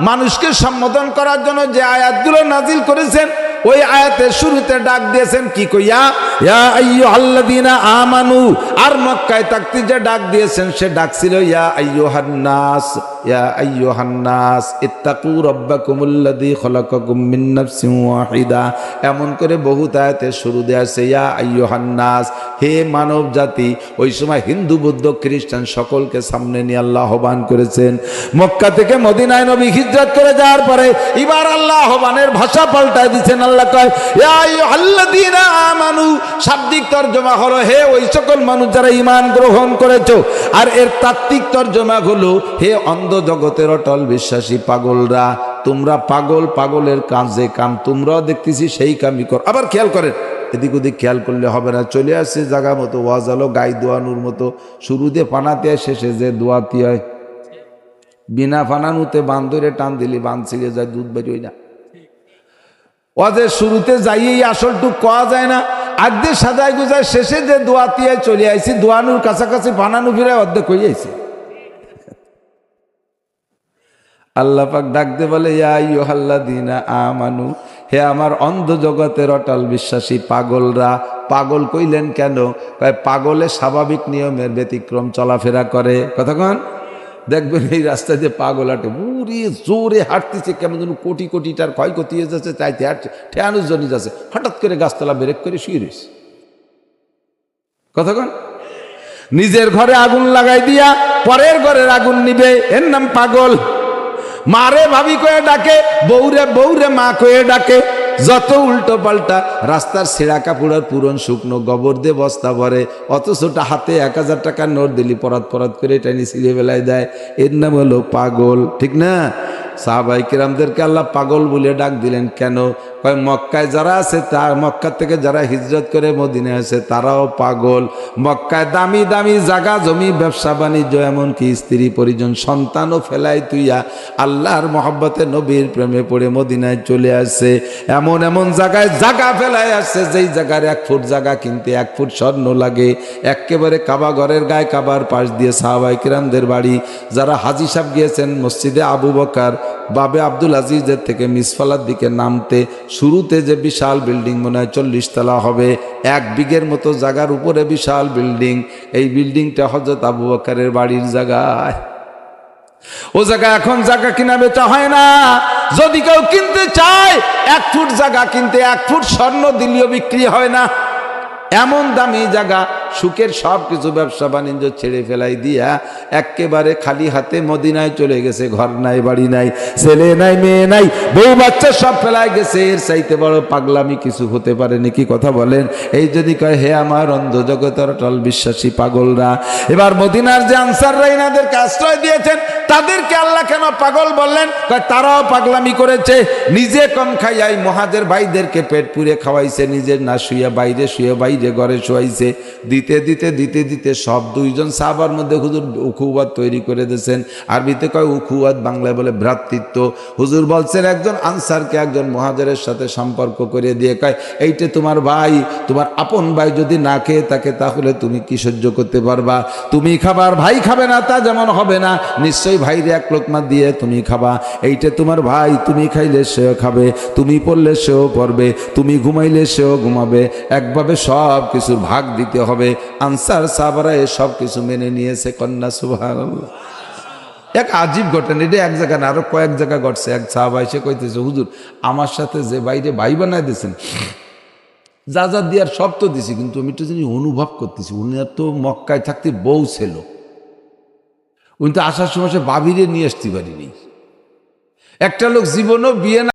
মানুষকে সম্বোধন করার জন্য যে আয়াতগুলো নাজিল করেছেন, ওই আয়াতের শুরুতে ডাক দিয়েছেন কি কইয়া? ইয়া আইয়ুহাল্লাযীনা আমানু। আর মক্কায় থাকতে যে ডাক দিয়েছেন সে ডাক ছিল ইয়া আইয়ুহান নাস, ইয়া আইয়ুহান নাস ইত্তাকু রাব্বাকুমুল্লাযী খলাকাকুম মিন নাফসিন ওয়াহিদা। এমন করে বহু আয়াতের শুরু দেয়া আছে ইয়া আইয়ুহান নাস, হে মানব জাতি। ওই সময় হিন্দু, বৌদ্ধ, খ্রিস্টান সকলকে সামনে নিয়ে আল্লাহ আহ্বান করেছেন। মক্কা থেকে মদিনায় নবী হিজরত করে যাওয়ার পরে এবার আল্লাহ আহ্বানের ভাষা পাল্টায় দিচ্ছেন। আল্লাহ কয় ইয়া আইয়ুহাল্লাযীনা আমানু, শাব্দিক তরজমা হলো হে ওই সকল মানুষ যারা ঈমান গ্রহণ করেছো, আর এর তাত্ত্বিক তরজমা হলো হে অন্ধ জগতের অটল বিশ্বাসী পাগলরা, তোমরা পাগল, পাগলের কাজে কাম তোমরাও দেখতেছি সেই কামই কর। আবার খেয়াল করেন, এদিক ওদিক খেয়াল করলে হবে না, চলে আসছে জায়গা মতো ওয়াজ হলো, গাই দোয়ানুর মতো, শুরুতে পানাতে হয়, শেষে যে দোয়াতি হয়। বিনা ফানানুতে বান্ধরে টান দিলি বান ছিঁড়ে যায়, দুধ বেরোয় না। ওয়াজের শুরুতে যাইয়েই আসলটুক কোয়া যায় না, আর্ধেক সাজায় গুজায় শেষে যে দোয়াতিয়ায় চলে আইছি, দোয়ানুর কাছাকাছি বানানু ফিরে অর্ধেক হয়ে আইছি। আল্লাহ পাক ডাকতে বলে ইয়া আইয়ুহাল্লাযীনা আমানু, হে আমার অন্ধ জগতের অটল বিশ্বাসী পাগলরা। পাগল কইলেন কেন? পাগলে স্বাভাবিক নিয়মের ব্যতিক্রম চলাফেরা করে। কতক্ষণ দেখবেন এই রাস্তা দিয়ে পাগল হাঁটে, বুড়ি জোরে হাঁটতেছে, কেমন যেন কোটি কোটিটার ক্ষয়ক্ষতি হয়ে যাচ্ছে, চাইতে হাঁটছে, ঠেয়ানুর জন্য যাচ্ছে, হঠাৎ করে গাছতলা ব্রেক করে শুয়ে রয়েছে। কতক্ষণ নিজের ঘরে আগুন লাগাই দিয়া পরের ঘরের আগুন নিবে, এর নাম পাগল। মারে ভাবি কয়ে ডাকে, বউরে বউরে মা কয়ে ডাকে, যত উল্টো পাল্টা, রাস্তার ছেঁড়া কাপড়ের পুরন শুকনো গোবর দিয়ে বস্তা ভরে, অথচটা হাতে 1000 টাকার নোট দিলি পরাত পরাত করে টানি ছিঁড়ে বেলায় দেয়। এর নাম হলো পাগল, ঠিক না? সাহাবায়ে কেরামদেরকে আল্লাহ পাগল বলে ডাক দিলেন কেন? কয় মক্কায় যারা আছে, তার মক্কা থেকে যারা হিজরত করে মদিনায় আছে তারাও পাগল। মক্কায় দামি দামি জায়গা জমি, ব্যবসা বাণিজ্য, এমনকি স্ত্রী পরিজন সন্তানও ফেলাই তুইয়া আল্লাহর মহব্বতে নবীর প্রেমে পড়ে মদিনায় চলে আসে। এমন এমন জায়গায় জায়গা ফেলাই আসছে যেই জায়গার 1 ফুট জায়গা কিনতে 1 ফুট স্বর্ণ লাগে। একেবারে কাবা ঘরের গায়ে, কাবার পাশ দিয়ে সাহাবায়ে কেরামদের বাড়ি। যারা হাজী সাহেব গিয়েছেন মসজিদে আবু বকর বাবে আব্দুল আজিজের থেকে মিসফালার দিকে নামতে, শুরুতে যে বিশাল বিল্ডিং মনে হয় 40 তলা হবে, 1 বিঘের মতো জায়গার উপরে বিশাল বিল্ডিং। এই বিল্ডিংটা হযরত আবু বকরের বাড়ির জায়গায়। ও জায়গায় এখন জায়গা কিনা বেচা হয় না। যদি কেউ কিনতে চায় 1 ফুট জায়গা কিনতে 1 ফুট স্বর্ণ দিলেও বিক্রি হয় না। এমন দামি জায়গা, সুখের সব কিছু ব্যবসা বাণিজ্য ছেড়ে ফেলাই দিয়া একেবারে খালি হাতে মদিনায় চলে গেছে। ঘর নাই, বাড়ি নাই, ছেলে নাই, মেয়ে নাই, বউ বাচ্চা সব ফেলাই গেছে। এর চাইতে বড় পাগলামি কিছু হতে পারে নাকি? কথা বলেন। এই যদি কয় হে আমার অন্ধ জগতের অটল বিশ্বাসী পাগলরা। এবার মদিনার যে আনসাররা ইনাদেরকে আশ্রয় দিয়েছেন তাদেরকে আল্লাহ কেন পাগল বললেন? কয় তারাও পাগলামি করেছে, নিজে কম খাইয়াই মহাজের ভাইদেরকে পেট পুরে খাওয়াইছে, নিজের না শুয়ে বাইরে ঘরে শোয়াইছে। দিতে দিতে দিতে দিতে সব দুইজন সাহাবার মধ্যে হুজুর উখুয়াত তৈরি করে দিয়েছেন। আরবিতে কয় উখুয়াত, বাংলায় বলে ভ্রাতৃত্ব। হুজুর বলছেন একজন আনসারকে একজন মুহাজিরের সাথে সম্পর্ক করে দিয়ে কয় এইটা তোমার ভাই, তোমার আপন ভাই যদি না খেয়ে থাকে তাহলে তুমি কি সহ্য করতে পারবা? তুমি খাবার, ভাই খাবে না তা যেমন হবে না, নিশ্চয়ই ভাইরে এক লোকমা দিয়ে তুমি খাবা। এইটা তোমার ভাই, তুমি খাইলে সেও খাবে, তুমি পড়লে সেও পড়বে, তুমি ঘুমাইলে সেও ঘুমাবে, একভাবে সব কিছুর ভাগ দিতে হবে। আনসার সাহাবারা এ সব কিছু মেনে নিয়েছে। কন্যা সুবহানাল্লাহ। এক আজীব ঘটনা, এটা এক জায়গা না, আরো কয়েক জায়গা ঘটছে। এক সাহাবা এসে কইতেছে, হুজুর আমার সাথে যে বাইরে ভাই বানায় দিয়েছেন, যা যা দিয়ার সব তো দিছি, কিন্তু আমি একটু জিনিস অনুভব করতেছি, উনি তো মক্কায় থাকতে বউ ছিল, উনি তো আসার সময় সে বাবিরে নিয়ে আসতে পারিনি। একটা লোক জীবনও বিয়ে না